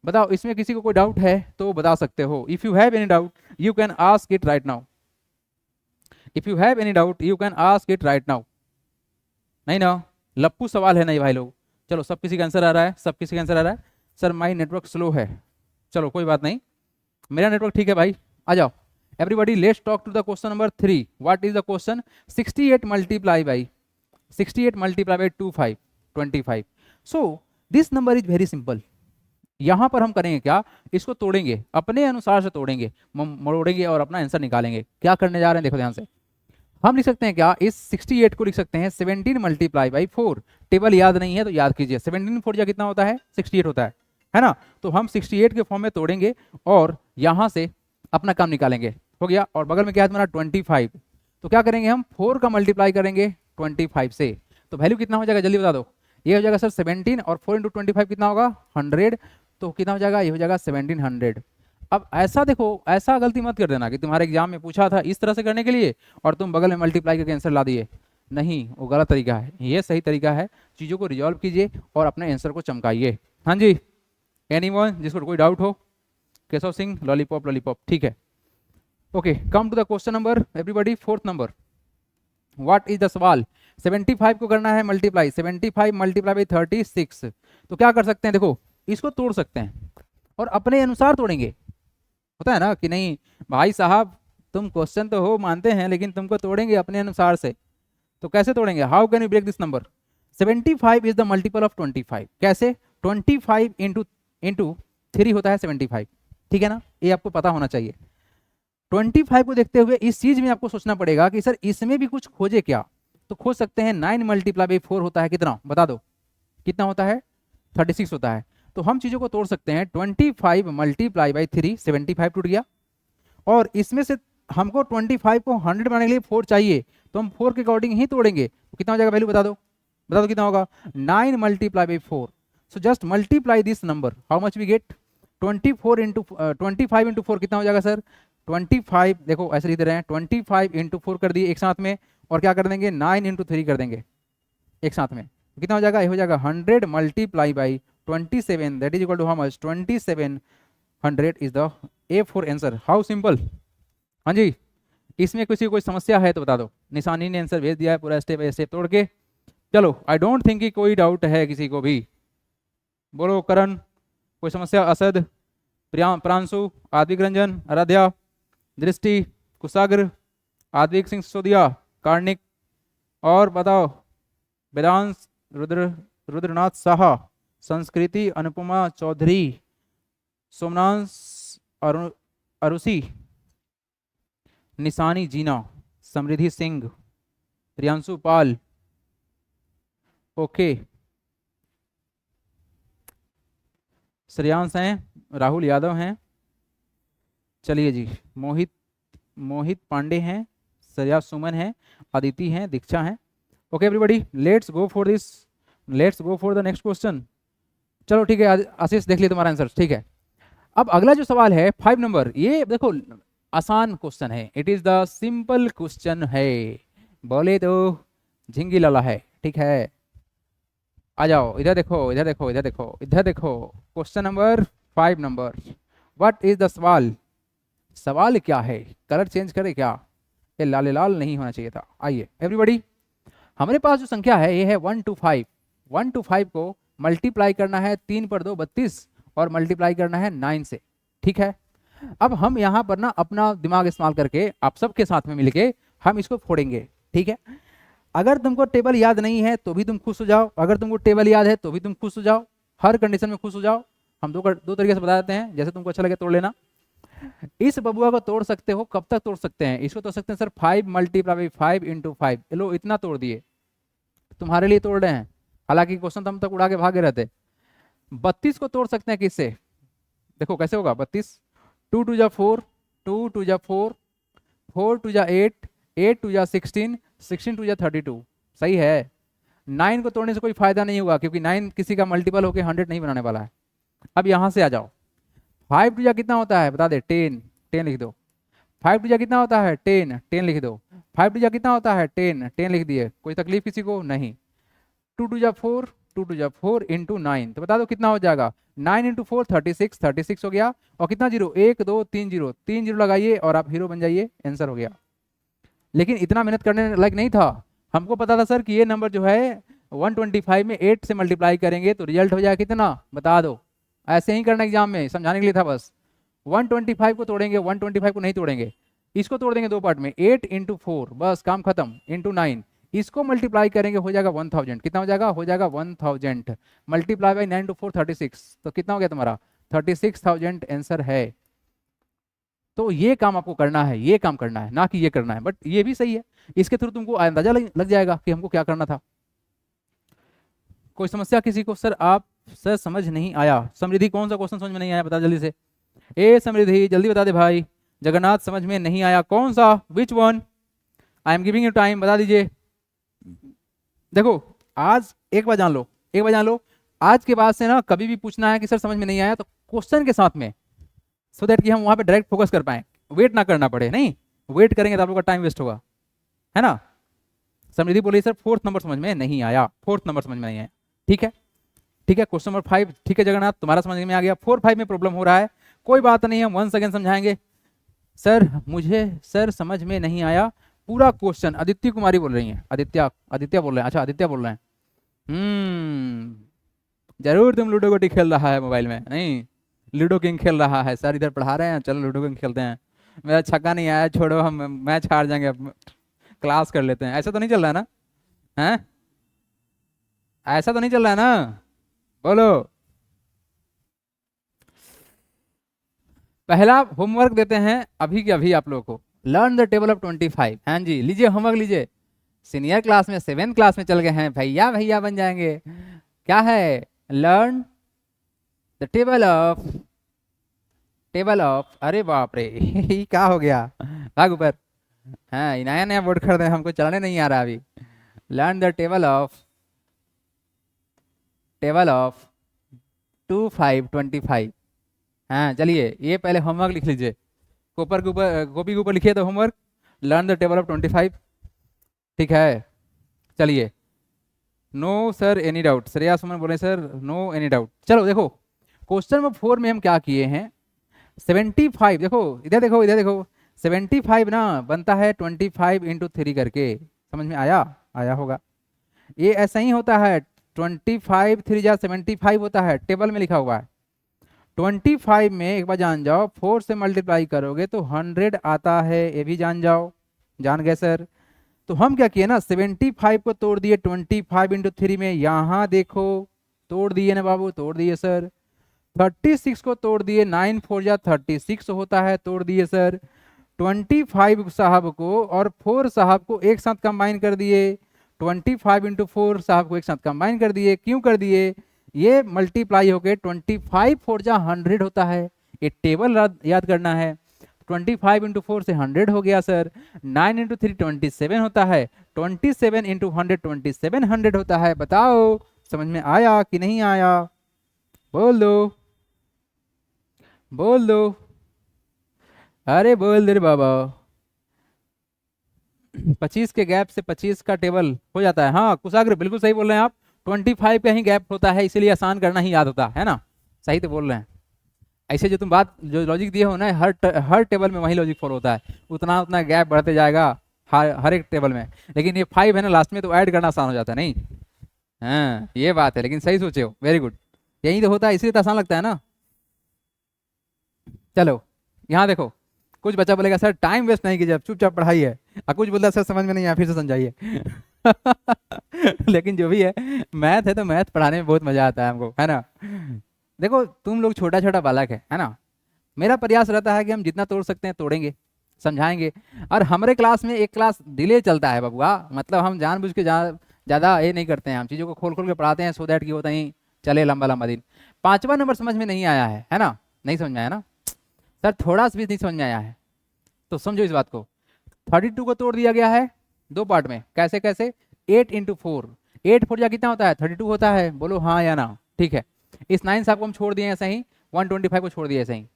बताओ इसमें किसी को कोई डाउट है तो बता सकते हो, if you have any doubt you can ask it right now, if you have any doubt you can ask it right now. नहीं ना, लप्पू सवाल है नहीं भाई लोग, चलो सब किसी का आंसर आ रहा है, सब किसी का आंसर आ रहा है, सर माई नेटवर्क स्लो है, चलो कोई बात नहीं, मेरा नेटवर्क ठीक है भाई, आ जाओ everybody, let's talk to the question number 3। What is the question, 68 multiply by 25। So this number is very simple. यहां पर हम करेंगे क्या, इसको तोड़ेंगे, अपने अनुसार से तोड़ेंगे, मोड़ेंगे और अपना आंसर निकालेंगे। क्या करने जा रहे हैं देखो ध्यान से, हम लिख सकते हैं क्या, इस 68 को लिख सकते हैं 17 मल्टीप्लाई बाई 4। टेबल याद नहीं है तो याद कीजिए, 17 4 कितना होता है 68 होता है ना। तो हम 68 के फॉर्म में तोड़ेंगे और यहां से अपना काम निकालेंगे, हो गया। और बगल में क्या है तुम्हारा 25, तो क्या करेंगे हम 4 का मल्टीप्लाई करेंगे 25 से, तो वैल्यू कितना हो जाएगा जल्दी बता दो, ये हो जाएगा सर 17 और 4 इंटू 25 कितना होगा 100, तो कितना हो जाएगा, ये हो जाएगा 1700। अब ऐसा देखो, ऐसा गलती मत कर देना कि तुम्हारे एग्जाम में पूछा था इस तरह से करने के लिए और तुम बगल में मल्टीप्लाई करके आंसर ला दिए, नहीं वो गलत तरीका है, ये सही तरीका है, चीज़ों को रिजॉल्व कीजिए और अपने आंसर को चमकाइए। हाँ जी, एनीवन जिसको कोई डाउट हो, केशव सिंह लॉलीपॉप लॉलीपॉप, ठीक है। Okay, come to the question number everybody, 4th number. What is the सवाल, 75 को करना है मल्टीप्लाई, 75 मल्टीप्लाई बाई 36, तो क्या कर सकते हैं, देखो इसको तोड़ सकते हैं और अपने अनुसार तोड़ेंगे, होता है ना कि नहीं भाई साहब, तुम क्वेश्चन तो हो मानते हैं लेकिन तुमको तोड़ेंगे अपने अनुसार से, तो कैसे तोड़ेंगे, how can you break this number, 75 is the multiple of 25, कैसे 25 इंटू 3 होता है 75, ठीक है ना, ये आपको पता होना चाहिए। 25 को देखते हुए इस चीज में आपको सोचना पड़ेगा कि सर इसमें भी कुछ खोजे क्या, तो खोज सकते हैं 9 मल्टीप्लाई बाई 4 होता है कितना, बता दो कितना होता है 36 होता है, तो हम चीजों को तोड़ सकते हैं 25 मल्टीप्लाई बाई 3 75 टूट गया, और इसमें से हमको 25 को 100 बनाने के लिए 4 चाहिए, तो हम 4 के अकॉर्डिंग ही तोड़ेंगे, तो कितना हो जाएगा वैल्यू बता दो कितना होगा 9 multiply by 4, so just multiply this number, how much we get 24 into 25 into 4 कितना हो जाएगा सर 25, देखो ऐसे लिख दे रहे हैं 25 इंटू 4 कर दिए एक साथ में, और क्या कर देंगे 9 इंटू 3 कर देंगे एक साथ में, तो कितना हो जाएगा, ये हो जाएगा 100 multiply by 27 that is equal to how much 2700 is the A4 answer, how simple. हाँ जी, इसमें किसी कोई समस्या है तो बता दो, निशानी ने आंसर भेज दिया है पूरा स्टेप बाय स्टेप तोड़ के। चलो आई डोंट थिंक कि कोई डाउट है किसी को भी, बोलो करण, कोई समस्या, असद, प्रांशु, आदिक रंजन, आराध्या, दृष्टि, कुशाग्र, आदिक सिंह सिसोदिया, कार्णिक, और बताओ, वेदांश रुद्रनाथ साहा, संस्कृति अनुपमा चौधरी, सोमनाथ अरुषि, निशानी जीना, समृद्धि सिंह, प्रियांशु पाल, ओके, श्रेयांश हैं, राहुल यादव हैं, चलिए जी, मोहित पांडे हैं, श्रेया सुमन हैं, अदिति हैं, दीक्षा हैं। Okay everybody, let's go for the next question. चलो ठीक है आशीष, देख लिया तुम्हारा आंसर, ठीक है। अब अगला जो सवाल है 5 नंबर, ये देखो आसान क्वेश्चन है, it is the simple question है, बोले तो झिंगी लाला है, ठीक है। आ जाओ, इधर देखो इधर देखो इधर देखो इधर देखो, question number 5 number, what is the सवाल, सवाल क्या है, कलर चेंज करे क्या, ये लाल लाल नहीं होना चाहिए था। आइए एवरीबॉडी, हमारे पास जो संख्या है ये है 1 to 5, 1 to 5 को मल्टीप्लाई करना है 3 पर 2 32 और मल्टीप्लाई करना है 9 से, ठीक है। अब हम यहाँ पर ना अपना दिमाग इस्तेमाल करके आप सबके साथ में मिलके हम इसको फोड़ेंगे, ठीक है। अगर तुमको टेबल याद नहीं है तो भी तुम खुश हो जाओ, अगर तुमको टेबल याद है तो भी तुम खुश हो जाओ, हर कंडीशन में खुश हो जाओ। हम दो तरीके से बता देते हैं, जैसे तुमको अच्छा लगे तोड़ लेना। इस बबुआ को तोड़ सकते हो, कब तक तोड़ सकते हैं, इसको तोड़ सकते हैं सर 5 मल्टीप्लाई बाई 5 इंटू 5, लो इतना तोड़ दिए, तुम्हारे लिए तोड़ रहे हैं, हालांकि क्वेश्चन तो हम तक उड़ा के भागे रहते। 32 को तोड़ सकते हैं किससे, देखो कैसे होगा, 32 2 2 जा 4, 2 2 जा 4, 4 2 जा 8, 8 2 जा 16, 16 2 जा 32, सही है। 9 को तोड़ने से कोई फायदा नहीं होगा क्योंकि 9 किसी का मल्टीपल होकर 100 नहीं बनाने वाला है। अब यहां से आ जाओ, 5 टू जा कितना होता है बता दे, 10, 10 लिख दो। 5 टू जा कितना होता है 10, 10 लिख दो। 5 टू जा कितना होता है 10, 10 लिख दिए, कोई तकलीफ किसी को नहीं। 2 टू जा 4, 2 टू जा 4 इंटू 9, तो बता दो कितना हो जाएगा, 9 इंटू 4 36, 36 हो गया। और कितना जीरो, 1 2 3 जीरो, 3 जीरो लगाइए और आप हीरो बन जाइए, आंसर हो गया। लेकिन इतना मेहनत करने लायक नहीं था, हमको पता था सर कि ये नंबर जो है 125 में 8 से मल्टीप्लाई करेंगे तो रिजल्ट हो जाएगा कितना, बता दो। ऐसे ही करना एग्जाम में, समझाने के लिए था बस। 125 को तोड़ेंगे, 125 को नहीं तोड़ेंगे, इसको तोड़ देंगे दो पार्ट में, 8 इंटू 4 बस काम खत्म, इंटू 9, इसको मल्टीप्लाई करेंगे हो जाएगा 1000, कितना हो जाएगा, हो जाएगा 1000 मल्टीप्लाई बाई 9 टू 4 36, तो कितना हो गया तुम्हारा 36,000 आंसर है। तो ये काम आपको करना है, ये काम करना है, ना कि ये करना है, बट ये भी सही है, इसके थ्रू तुमको अंदाजा लग जाएगा कि हमको क्या करना था। कोई समस्या किसी को, सर आप सर समझ नहीं आया, समृद्धि कौन सा क्वेश्चन समझ में नहीं आया बता जल्दी से, ए समृद्धि जल्दी बता दे भाई, जगन्नाथ समझ में नहीं आया कौन सा, which one, I am giving you time, बता दीजिए। देखो आज एक बार जान लो, एक बार जान लो, आज के बाद से ना कभी भी पूछना है कि सर समझ में नहीं आया तो क्वेश्चन के साथ में, सो दैट कि हम वहां पे डायरेक्ट फोकस कर पाए, वेट ना करना पड़े, नहीं वेट करेंगे तो आप लोग का टाइम वेस्ट होगा, है ना। समृद्धि बोली सर 4th नंबर समझ में नहीं आया, 4th नंबर समझ में नहीं आया, ठीक है ठीक है। क्वेश्चन नंबर 5 ठीक है जगन्नाथ, तुम्हारा समझ में आ गया, 4 5 में प्रॉब्लम हो रहा है, कोई बात नहीं, हम 1 सेकेंड समझाएंगे। सर मुझे सर समझ में नहीं आया पूरा क्वेश्चन, आदित्य कुमारी बोल रही हैं, आदित्य बोल रहे हैं, अच्छा आदित्य बोल रहे हैं, जरूर तुम लूडो गोटी खेल रहा है मोबाइल में, नहीं लूडो किंग खेल रहा है, सर इधर पढ़ा रहे हैं, चलो लूडो किंग खेलते हैं, मेरा छक्का नहीं आया, छोड़ो हम मैच हार जाएंगे, क्लास कर लेते हैं, ऐसा तो नहीं चल रहा है ना, हैं ऐसा तो नहीं चल रहा है ना, बोलो। पहला होमवर्क देते हैं अभी के अभी आप लोगों को, लर्न द टेबल ऑफ 25, हाँ जी लीजिए होमवर्क लीजिए, सीनियर क्लास में 7th क्लास में चल गए हैं, भैया भैया बन जाएंगे, क्या है, लर्न द टेबल ऑफ, अरे बाप रे क्या हो गया, भाग ऊपर, हाँ नया नया बोर्ड खरीदे, हमको चलाने नहीं आ रहा अभी, लर्न द टेबल ऑफ 25 हाँ चलिए ये पहले होमवर्क लिख लीजिए, कॉपर के ऊपर कॉपी के ऊपर लिखिए तो homework, learn the table of 25, ठीक है। चलिए no sir any doubt, Shreya Suman बोले सर नो एनी डाउट। चलो देखो क्वेश्चन नंबर 4 में हम क्या किए हैं, 75, देखो इधर देखो इधर देखो, 75 ना बनता है 25 इंटू 3 करके, समझ में आया, आया होगा, ये ऐसा ही होता है, 25 3 जा 75 होता है, टेबल में लिखा हुआ है। 25 में एक बार जान जाओ 4 से मल्टीप्लाई करोगे तो 100 आता है, ये भी जान जाओ, जान गए सर। तो हम क्या किए ना, 75 को तोड़ दिए 25 इंटू 3 में, यहाँ देखो तोड़ दिए ना बाबू, तोड़ दिए सर। 36 को तोड़ दिए, 9 4 जा 36 होता है, तोड़ दिए सर। 25 साहब को और 4 साहब को एक साथ कंबाइन कर दिए, 25 इंटू 4 साहब को एक साथ कंबाइन कर दिए। क्यों कर दिए? ये मल्टीप्लाई होके 25 4 जा 100 होता है। ये टेबल याद करना है। 25 इंटू 4 से 100 हो गया सर। 9 इंटू 3 27 होता है। 27 इंटू 100 2700 होता है। बताओ समझ में आया कि नहीं आया? बोल दो, बोल दो, अरे बोल दे रे बाबा। 25 के गैप से 25 का टेबल हो जाता है। हाँ कुशाग्र बिल्कुल सही बोल रहे हैं आप। 25 का ही गैप होता है, इसीलिए आसान करना ही याद होता है ना। सही तो बोल रहे हैं। ऐसे जो तुम बात जो लॉजिक दिए हो ना, हर टेबल में वही लॉजिक फॉलो होता है। उतना उतना गैप बढ़ते जाएगा हर एक टेबल में। लेकिन ये 5 है ना लास्ट में, तो ऐड करना आसान हो जाता है। नहीं, हाँ ये बात है। लेकिन सही सोचे हो, वेरी गुड। यही तो होता है, इसलिए तो आसान लगता है ना। चलो यहाँ देखो, कुछ बच्चा बोलेगा सर टाइम वेस्ट नहीं कीजिए, चुपचाप पढ़ाई है। और कुछ बोलता है सर समझ में नहीं आया, फिर से समझाइए। लेकिन जो भी है, मैथ है तो मैथ पढ़ाने में बहुत मजा आता है हमको, है ना। देखो तुम लोग छोटा छोटा बालक है ना। मेरा प्रयास रहता है कि हम जितना तोड़ सकते हैं तोड़ेंगे, समझाएंगे। और हमारे क्लास में एक क्लास डिले चलता है बबुआ, मतलब हम जानबूझ के ज़्यादा ये नहीं करते हैं, हम चीज़ों को खोल खोल के पढ़ाते हैं, सो दैट कि वो कहीं चले लंबा लंबा दिन। 5वां नंबर समझ में नहीं आया है ना, नहीं समझ में आया ना सर, थोड़ा सा भी नहीं समझ में आया है तो समझो इस बात को। 32 को तोड़ दिया गया है 2 पार्ट में। कैसे कैसे? 8 इंटू 4, 8 4 जा कितना होता है? 32 होता है। बोलो हाँ या ना। ठीक है, इस 9 साहब को हम छोड़ दिए ऐसे ही, 125 को छोड़ दिए ऐसे ही।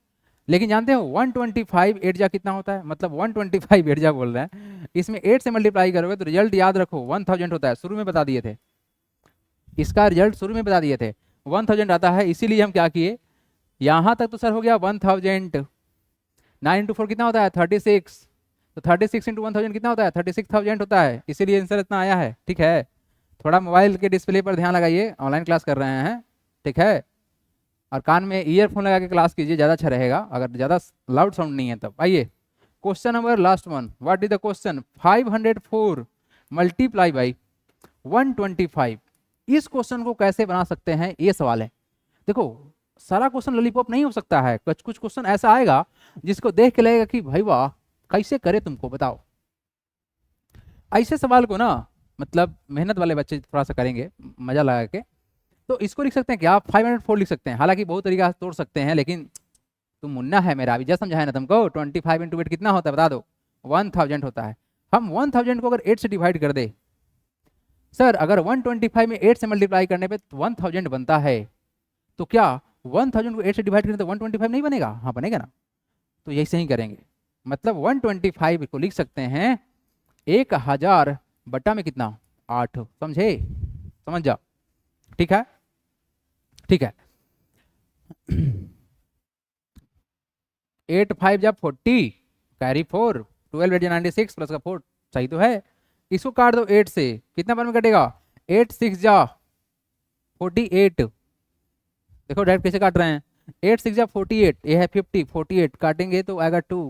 लेकिन जानते हो 125 8 जा कितना होता है? मतलब 125 8 जा बोल रहे हैं, इसमें 8 से मल्टीप्लाई करोगे तो रिजल्ट याद रखो 1000 होता है। शुरू में बता दिए थे, इसका रिजल्ट शुरू में बता दिए थे 1000 आता है। इसीलिए हम क्या किए, यहाँ तक तो सर हो गया 1000। 9 इंटू 4 कितना होता है? 36। तो 36 इंटू 1000 कितना होता है? 36,000 होता है। इसीलिए आंसर इतना आया है। ठीक है, थोड़ा मोबाइल के डिस्प्ले पर ध्यान लगाइए, ऑनलाइन क्लास कर रहे हैं। ठीक है, और कान में ईयरफोन लगा के क्लास कीजिए, ज़्यादा अच्छा रहेगा, अगर ज़्यादा लाउड साउंड नहीं है तब। आइए question number last one, what is the question? 504 multiply by 125। इस क्वेश्चन को कैसे बना सकते हैं, ये सवाल है। देखो सारा क्वेश्चन लॉलीपॉप नहीं हो सकता है, कुछ कुछ क्वेश्चन ऐसा आएगा जिसको देख के लगेगा कि भाई वाह कैसे करे, तुमको बताओ। ऐसे सवाल को ना मतलब मेहनत वाले बच्चे थोड़ा सा करेंगे मजा लगा के, तो इसको लिख सकते हैं क्या? 504 लिख सकते हैं। हालांकि बहुत तरीका से तोड़ सकते हैं, लेकिन तुम मुन्ना है मेरा, अभी जस्ट समझाया ना तुमको। 25 इंटू 8 कितना होता है बता दो? 1000 होता है। हम 1000 को अगर 8 से डिवाइड कर दे, सर अगर 125 में 8 से मल्टीप्लाई करने पे 1000 बनता है, तो क्या 1000 को 8 से डिवाइड करें तो 125 नहीं बनेगा? हाँ बनेगा ना। तो यही सही करेंगे, मतलब 125 को लिख सकते हैं 1000 बटा में कितना? 8। समझे? समझ जाओ। ठीक है, ठीक है। 8 5 जा 40, कैरी 4, 12 8 जा 96 प्लस का 4, सही तो है। इसको काट दो 8 से, कितना बार में कटेगा? 8 6 जा 48। देखो डायरेक्ट कैसे काट रहे हैं, 8 6 जा 48, ये है 50, 48 काटेंगे तो आएगा 2,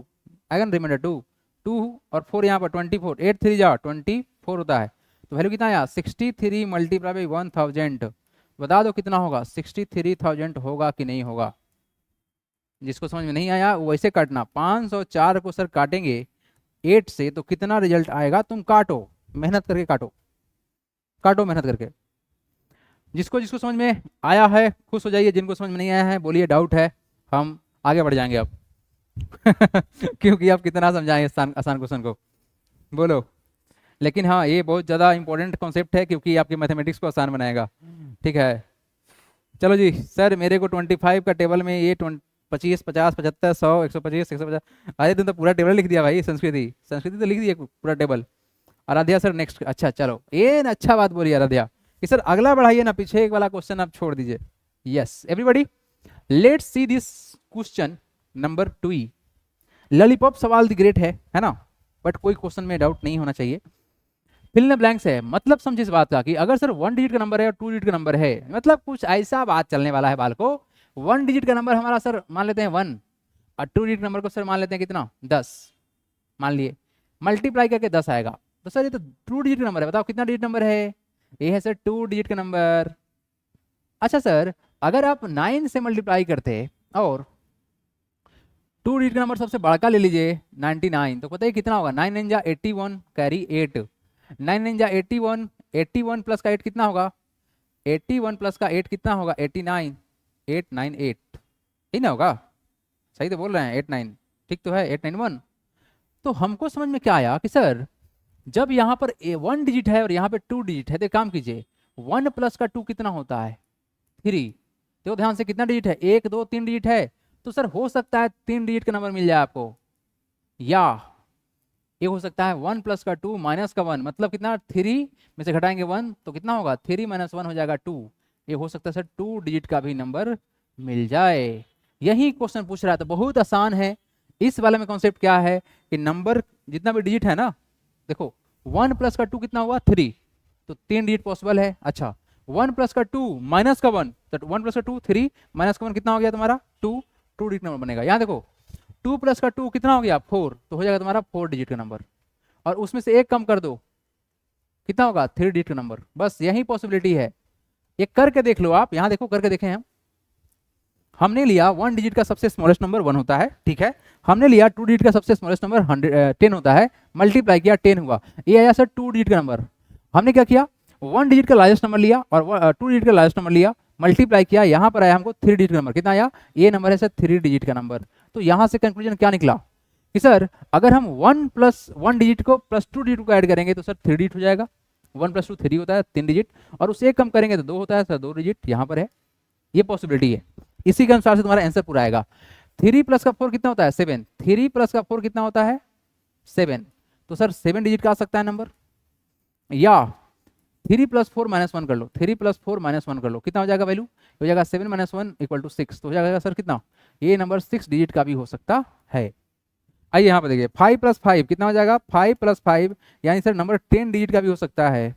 आएगा ना रिमाइंडर 2, 2 और 4 यहाँ पर 24, 8 3 जा 24 होता है। तो वैल्यू कितना आया? 63 मल्टीप्लाई बाई 1000। बता दो कितना होगा? 63,000 होगा कि नहीं होगा? जिसको समझ में नहीं आया वो वैसे काटना। 504 को सर काटेंगे 8 से तो कितना रिजल्ट आएगा? तुम काटो, मेहनत करके काटो, काटो मेहनत करके। जिसको जिसको समझ में आया है खुश हो जाइए, जिनको समझ में नहीं आया है बोलिए डाउट है, हम आगे बढ़ जाएंगे अब। क्योंकि आप कितना समझाएं आसान आसान क्वेश्चन को, बोलो। लेकिन हाँ ये बहुत ज़्यादा इंपॉर्टेंट कॉन्सेप्ट है, क्योंकि आपकी मैथमेटिक्स को आसान बनाएगा। ठीक है, चलो जी सर मेरे को 25 का टेबल में ये 25 50 75 100 125 150, अरे तुम तो पूरा टेबल लिख दिया भाई। संस्कृति संस्कृति तो लिख दिया पूरा टेबल। Aaradhya sir next. अच्छा चलो, ये अच्छा बात बोली आराध्या कि सर अगला बढ़ाइए ना, पीछे एक वाला क्वेश्चन आप छोड़ दीजिए। Yes everybody, let's see this question number 2। Lollipop सवाल दी ग्रेट है ना, बट कोई क्वेश्चन में डाउट नहीं होना चाहिए। फिल इन द ब्लैंक्स है, मतलब समझिए इस बात का कि अगर सर 1 डिजिट का नंबर है और 2 डिजिट का नंबर है, मतलब कुछ ऐसा बात चलने वाला है बाल को। 1 डिजिट का नंबर हमारा सर मान लेते हैं 1, और 2 डिजिट नंबर को सर मान लेते हैं कितना? 10 मान लिए। मल्टीप्लाई करके 10 आएगा, तो सर ये तो 2 डिजिट का नंबर है, बताओ कितना डिजिट नंबर है? ये है सर 2 डिजिट का नंबर। अच्छा सर, अगर आप 9 से मल्टीप्लाई करते और 2 डिजिट का नंबर सबसे बड़का ले लीजिए 99, तो पता है कितना होगा? 9 9 जा 81 कैरी 8, 9 9 जा 81, 81 प्लस का 8 कितना होगा? 81 प्लस का 8 कितना होगा? 89, 898 ही ना होगा? सही तो बोल रहे हैं, 89 ठीक तो है, 891। तो हमको समझ में क्या आया कि सर जब यहाँ पर 1 डिजिट है और यहाँ पे 2 डिजिट है, तो काम कीजिए 1 प्लस का 2 कितना होता है? 3। तो ध्यान से कितना डिजिट है? 1 2 3 डिजिट है, तो सर हो सकता है 3 डिजिट का नंबर मिल जाए आपको, या ये हो सकता है 1 प्लस का 2 माइनस का 1, मतलब कितना? 3 में से घटाएंगे 1 तो कितना होगा? 3 माइनस 1 हो जाएगा 2। ये हो सकता है सर 2 डिजिट का भी नंबर मिल जाए। यही क्वेश्चन पूछ रहा है, तो बहुत आसान है। इस वाले में कॉन्सेप्ट क्या है कि नंबर जितना भी डिजिट है ना, देखो 1 प्लस का 2 कितना हुआ? 3, तो 3 डिजिट पॉसिबल है। अच्छा 1 प्लस का 2 माइनस का 1, तो 1 प्लस का 2 3 माइनस का 1 कितना हो गया तुम्हारा? 2, 2 डिजिट नंबर बनेगा। यहाँ देखो 2 प्लस का 2 कितना हो गया? 4, तो हो जाएगा तुम्हारा 4 डिजिट का नंबर, और उसमें से एक कम कर दो, कितना होगा? 3 डिजिट का नंबर। बस यही पॉसिबिलिटी है, ये करके देख लो आप। यहाँ देखो करके देखें हम, हमने लिया 1 डिजिट का सबसे स्मॉलेस्ट नंबर 1 होता है, ठीक है। हमने लिया 2 डिजिट का सबसे स्मॉलेस्ट नंबर 10 होता है, मल्टीप्लाई किया 10 हुआ, ये आया सर 2 डिजिट का नंबर। हमने क्या किया? 1 डिजिट का लार्जेस्ट नंबर लिया और 2 डिजिट का लार्जेस्ट नंबर लिया, मल्टीप्लाई किया, यहाँ पर आया हमको 3 डिजिट का नंबर। कितना आया? ये नंबर है सर 3 डिजिट का नंबर। तो यहाँ से कंक्लूजन क्या निकला कि सर अगर हम 1 प्लस 1 डिजिट को प्लस 2 डिजिट को ऐड करेंगे तो सर 3 डिजिट हो जाएगा। 1 प्लस 2 3 होता है, 3 डिजिट, और उससे एक कम करेंगे तो 2 होता है सर 2 डिजिट, यहाँ पर है, ये पॉसिबिलिटी है। इसी के अनुसार से तुम्हारा आंसर पूरा आएगा। 3 प्लस का 4 कितना होता है? 7। 3 प्लस का 4 कितना होता है? 7। तो सर 7 डिजिट का आ सकता है नंबर, या 3 प्लस 4 माइनस 1 कर लो, 3 प्लस 4 माइनस 1 कर लो, कितना हो जाएगा वैल्यू? हो जाएगा 7 माइनस 1 इक्वल टू 6, तो हो जाएगा सर कितना? ये नंबर 6 डिजिट का भी हो सकता है। आइए यहाँ पर देखिए 5 प्लस 5 कितना हो जाएगा? 5 प्लस 5 यानी सर नंबर 10 डिजिट का भी हो सकता है,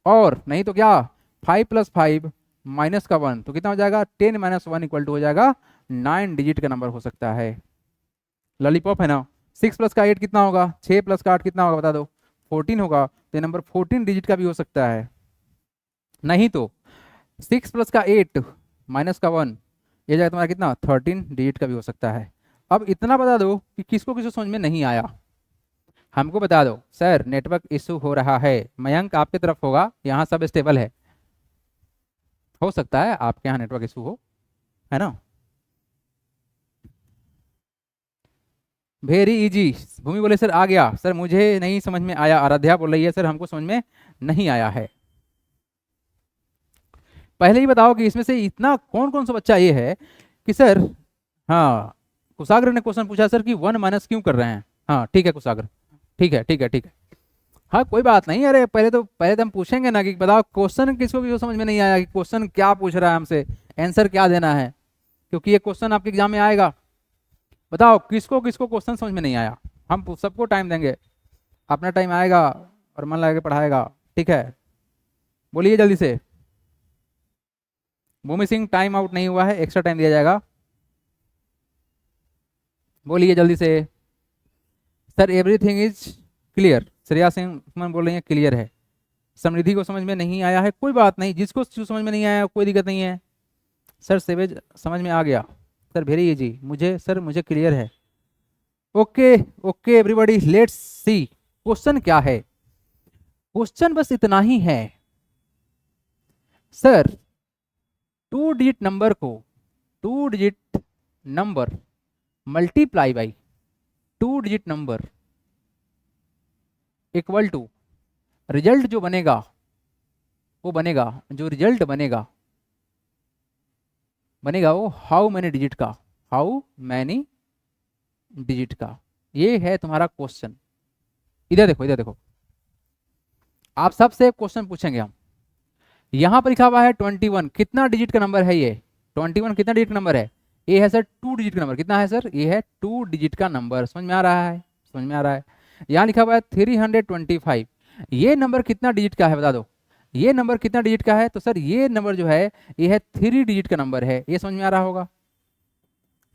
और नहीं तो क्या 5 प्लस 5 माइनस का 1, तो कितना हो जाएगा? 10 माइनस 1 इक्वल टू हो जाएगा 9 डिजिट का नंबर हो सकता है। लॉलीपॉप है ना। 6 प्लस का 8 कितना होगा? 6 प्लस का 8 कितना होगा बता दो? 14 होगा, तो ये नंबर 14 डिजिट का भी हो सकता है। नहीं तो 6 प्लस का 8 माइनस का 1, ये जाएगा तुम्हारा कितना? 13 डिजिट का भी हो सकता है। अब इतना बता दो कि किसको किसको समझ में नहीं आया, हमको बता दो। सर नेटवर्क इशू हो रहा है, मयंक आपके तरफ होगा, यहाँ सब स्टेबल है, हो सकता है आपके यहाँ नेटवर्क इशू हो, है ना। वेरी इजी, भूमि बोले सर आ गया, सर मुझे नहीं समझ में आया। आराध्या बोल रही है सर हमको समझ में नहीं आया है। पहले ही बताओ कि इसमें से इतना कौन कौन सा बच्चा ये है कि सर, हाँ कुशाग्र ने क्वेश्चन पूछा सर कि 1 माइनस क्यों कर रहे हैं। हाँ ठीक है कुशाग्र, ठीक है ठीक है ठीक है, हाँ कोई बात नहीं। अरे पहले तो हम पूछेंगे ना कि बताओ क्वेश्चन किसको भी समझ में नहीं आया कि क्वेश्चन क्या पूछ रहा है हमसे, आंसर क्या देना है, क्योंकि ये क्वेश्चन आपके एग्जाम में आएगा। बताओ किसको किसको क्वेश्चन समझ में नहीं आया, हम सबको टाइम देंगे, अपना टाइम आएगा और मन लगा के पढ़ाएगा, ठीक है। बोलिए जल्दी से। भूमि सिंह टाइम आउट नहीं हुआ है, एक्स्ट्रा टाइम दिया जाएगा, बोलिए जल्दी से। Sir everything is clear, Shreya Singh बोल रही है क्लियर है। समृद्धि को समझ में नहीं आया है, कोई बात नहीं, जिसको समझ में नहीं आया कोई दिक्कत नहीं है। सर सेवेज समझ में आ गया, सर वेरी इजी, मुझे क्लियर है। Okay okay everybody, let's see question क्या है। क्वेश्चन बस इतना ही है, सर 2 डिजिट नंबर को 2 digit number multiply by 2 digit number equal to result जो बनेगा वो बनेगा, जो रिजल्ट बनेगा वो हाउ मैनी डिजिट का, हाउ मैनी डिजिट का। ये है तुम्हारा क्वेश्चन। इधर देखो इधर देखो, आप सबसे क्वेश्चन पूछेंगे हम। यहां पर लिखा हुआ है 21, कितना डिजिट का नंबर है ये? 21 कितना डिजिट का नंबर है? ये है सर 2 डिजिट का नंबर। कितना है सर? ये है 2 डिजिट का नंबर। समझ में आ रहा है? समझ में आ रहा है। यहाँ लिखा हुआ है 325, ये नंबर कितना डिजिट का है बता दो? ये नंबर कितना डिजिट का है? तो सर ये नंबर जो है ये है 3 डिजिट का नंबर है। ये समझ में आ रहा होगा?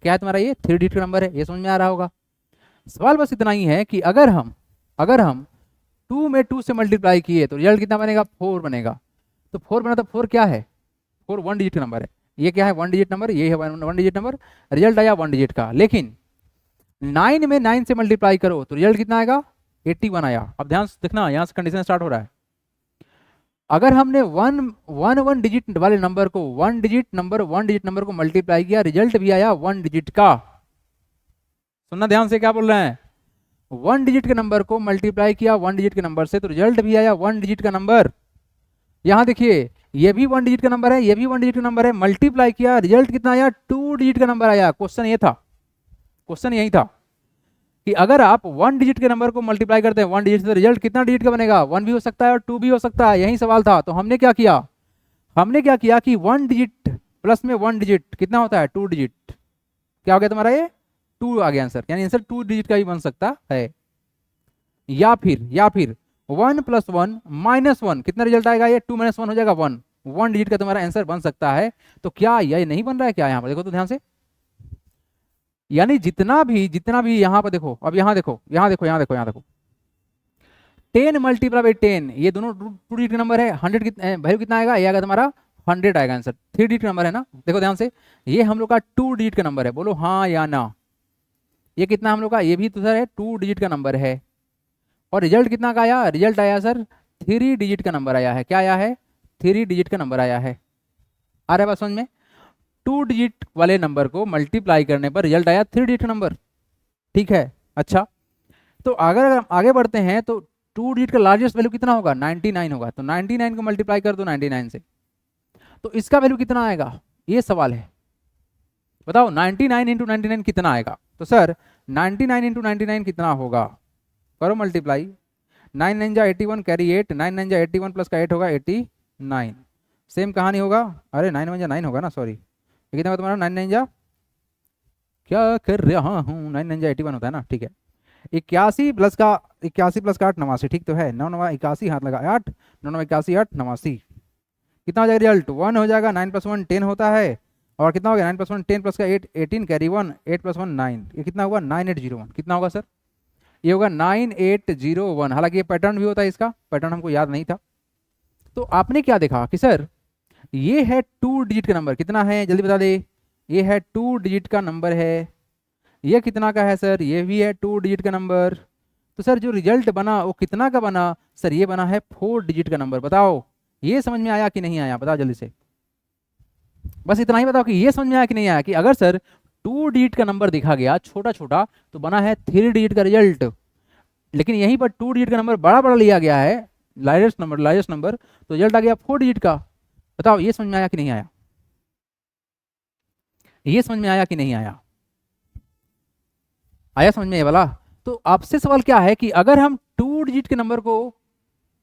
क्या है तुम्हारा? ये 3 डिजिट का नंबर है, ये समझ में आ रहा होगा। सवाल बस इतना ही है कि अगर हम 2 में 2 से मल्टीप्लाई किए तो रिजल्ट कितना बनेगा, 4 बनेगा। तो 4 बना, तो 4 क्या है, 4 1 डिजिट का नंबर है। ये क्या है, 1 डिजिट नंबर, ये है 1 डिजिट नंबर, रिजल्ट आया 1 डिजिट का। लेकिन 9 में 9 से मल्टीप्लाई करो तो रिजल्ट कितना आएगा, 81 आया। अब ध्यान से देखना, यहाँ से कंडीशन स्टार्ट हो रहा है। अगर हमने वन डिजिट वाले नंबर को वन डिजिट नंबर को मल्टीप्लाई किया, रिजल्ट भी आया 1 डिजिट का। सुनना ध्यान से, क्या बोल रहे हैं, 1 डिजिट के नंबर को मल्टीप्लाई किया 1 डिजिट के नंबर से तो रिजल्ट भी आया 1 डिजिट का नंबर। यहां देखिए, ये भी 1 डिजिट का नंबर है, ये भी 1 डिजिट का नंबर है, मल्टीप्लाई किया रिजल्ट कितना आया, 2 डिजिट का नंबर आया। क्वेश्चन ये था, क्वेश्चन यही था कि अगर आप 1 डिजिट के नंबर को मल्टीप्लाई करते हैं 1 डिजिट से तो रिजल्ट कितना डिजिट का बनेगा, 1 भी हो सकता है और 2 भी हो सकता है। यही सवाल था। तो हमने क्या किया, कि 1 डिजिट प्लस में 1 डिजिट कितना होता है, 2 डिजिट। क्या हो गया तुम्हारा, ये 2 आ गया आंसर, यानी आंसर 2 डिजिट का भी बन सकता है। या फिर 1 + 1 - 1 कितना रिजल्ट आएगा, ये 2 - 1 हो जाएगा 1 डिजिट का तुम्हारा आंसर बन सकता है। तो क्या ये नहीं बन रहा है क्या, यहाँ पर देखो तो ध्यान से, यानी जितना भी यहाँ पर देखो, अब यहाँ देखो 10 × 10, ये दोनों 2 डिजिट का नंबर है। 100 वैल्यू कितना आएगा, ये आएगा तुम्हारा 100 आएगा आंसर। 3 डिजिट का नंबर है ना, देखो ध्यान से, ये हम लोग का 2 डिजिट का नंबर है, बोलो हाँ या ना। ये कितना हम लोग का, ये भी तो सर है 2 डिजिट का नंबर है। और रिजल्ट कितना का आया, रिजल्ट आया सर 3 डिजिट का नंबर आया है। क्या आया है, 3 डिजिट का नंबर आया है। आ रहा है बात समझ में, 2 डिजिट वाले नंबर को मल्टीप्लाई करने पर रिजल्ट आया 3 डिजिट का नंबर। ठीक है, अच्छा, तो अगर हम आगे बढ़ते हैं तो 2 डिजिट का लार्जेस्ट वैल्यू कितना होगा, 99 होगा। तो 99 को मल्टीप्लाई कर दो 99 से, तो इसका वैल्यू कितना आएगा, ये सवाल है। बताओ 99 × 99 कितना आएगा। तो सर 99 × 99 कितना होगा, करो मल्टीप्लाई। 9 9 जा 81 कैरी 8, 9 9 जा 81 प्लस का 8 होगा 89। सेम कहानी होगा, अरे 9 1 जा 9 होगा ना, सॉरी, ये कितना होगा तुम्हारा, 9 9 जा, क्या कर रहा हूँ, 9 9 जा 81 होता है ना, ठीक है। 81 प्लस का 8 89, ठीक तो है। 9 9 81 हाथ लगा 8, 9 9 81 8 89, कितना हो जाएगा रिजल्ट, 1 हो जाएगा। 9 + 1 10 होता है, और कितना हो गया 9 + 1 10 प्लस का 8 18 कैरी 1, 8 + 1 9, ये कितना होगा 9801। कितना होगा सर, ये होगा 9801। हालांकि ये पैटर्न भी होता है, इसका पैटर्न हमको याद नहीं था। तो आपने क्या देखा कि सर ये है 2 डिजिट का नंबर, कितना है जल्दी बता दे, ये है 2 डिजिट का नंबर है। ये कितना का है सर, ये भी है 2 डिजिट का नंबर। तो सर जो रिजल्ट बना वो कितना का बना, सर ये बना है 4 डिजिट का नंबर। बताओ ये समझ में आया कि नहीं आया, बताओ जल्दी से, बस इतना ही बताओ कि ये समझ में आया कि नहीं आया, कि अगर सर 2 डिजिट का नंबर दिखा गया छोटा छोटा तो बना है 3 डिजिट का रिजल्ट, लेकिन यहीं पर 2 डिजिट का नंबर बड़ा बड़ा लिया गया है, लार्जेस्ट नंबर, तो रिजल्ट आ गया 4 डिजिट का। बताओ ये समझ में आया कि नहीं आया, ये समझ में आया कि नहीं आया, आया समझ में ये वाला। तो आपसे सवाल क्या है कि अगर हम 2 डिजिट के नंबर को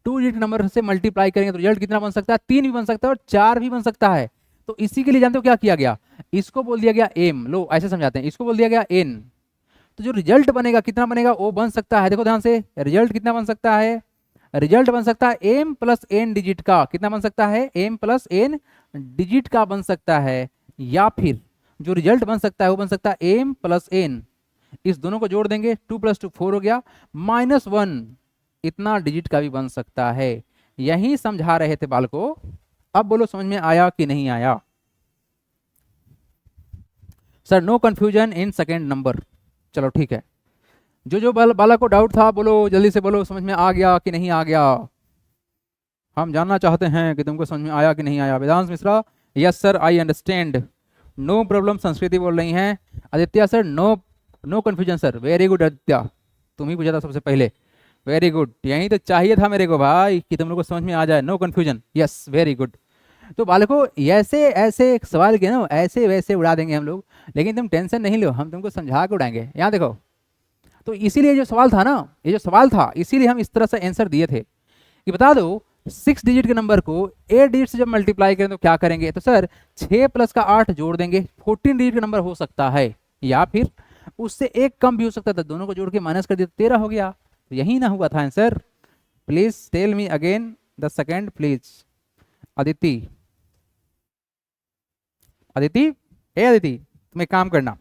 2 डिजिट नंबर से मल्टीप्लाई करेंगे तो रिजल्ट कितना बन सकता है, 3 भी बन सकता है और 4 भी बन सकता है। तो इसी के लिए जानते हो क्या किया गया, इसको बोल दिया गया एम, लो ऐसे समझाते हैं, इसको बोल दिया गया एन। तो जो रिजल्ट बनेगा कितना बनेगा, वो बन सकता है, देखो ध्यान से, रिजल्ट कितना बन सकता है, रिजल्ट बन सकता है m + n डिजिट का। कितना बन सकता है, m + n डिजिट का बन सकता है। या फिर जो रिजल्ट बन सकता है वो बन सकता है m + n, इस दोनों को जोड़ देंगे 2 + 2 4 हो गया, -1 इतना डिजिट का भी बन सकता है। यही समझा रहे थे बाल को। अब बोलो समझ में आया कि नहीं आया। Sir no confusion in second number, चलो ठीक है। जो बालक को डाउट था बोलो जल्दी से, बोलो समझ में आ गया कि नहीं आ गया। हम जानना चाहते हैं कि तुमको समझ में आया कि नहीं आया। Vedansh Mishra, yes sir I understand, no problem. Sanskriti बोल रही हैं। Aditya sir no confusion sir, very good Aditya, तुम ही पूछा था सबसे पहले, वेरी गुड। यही तो चाहिए था मेरे को भाई कि तुम लोग को समझ में आ जाए, no confusion, yes very good. तो बालकों ऐसे ऐसे सवाल के ना ऐसे वैसे उड़ा देंगे हम लोग, लेकिन तुम टेंशन नहीं लो, हम तुमको समझा के उड़ाएंगे। यहाँ देखो, तो इसीलिए जो सवाल था ना, ये जो सवाल था इसीलिए हम इस तरह से आंसर दिए थे कि बता दो 6 डिजिट के नंबर को 8 डिजिट से जब मल्टीप्लाई करें तो क्या करेंगे। तो सर 6 + का 8 जोड़ देंगे, 14 डिजिट का नंबर हो सकता है, या फिर उससे एक कम भी हो सकता था, दोनों को जोड़ के माइनस कर दिया तो 13 हो गया। तो यही ना हुआ था answer. Please tell me again the second please. Aditi Aditi तुम एक काम करना,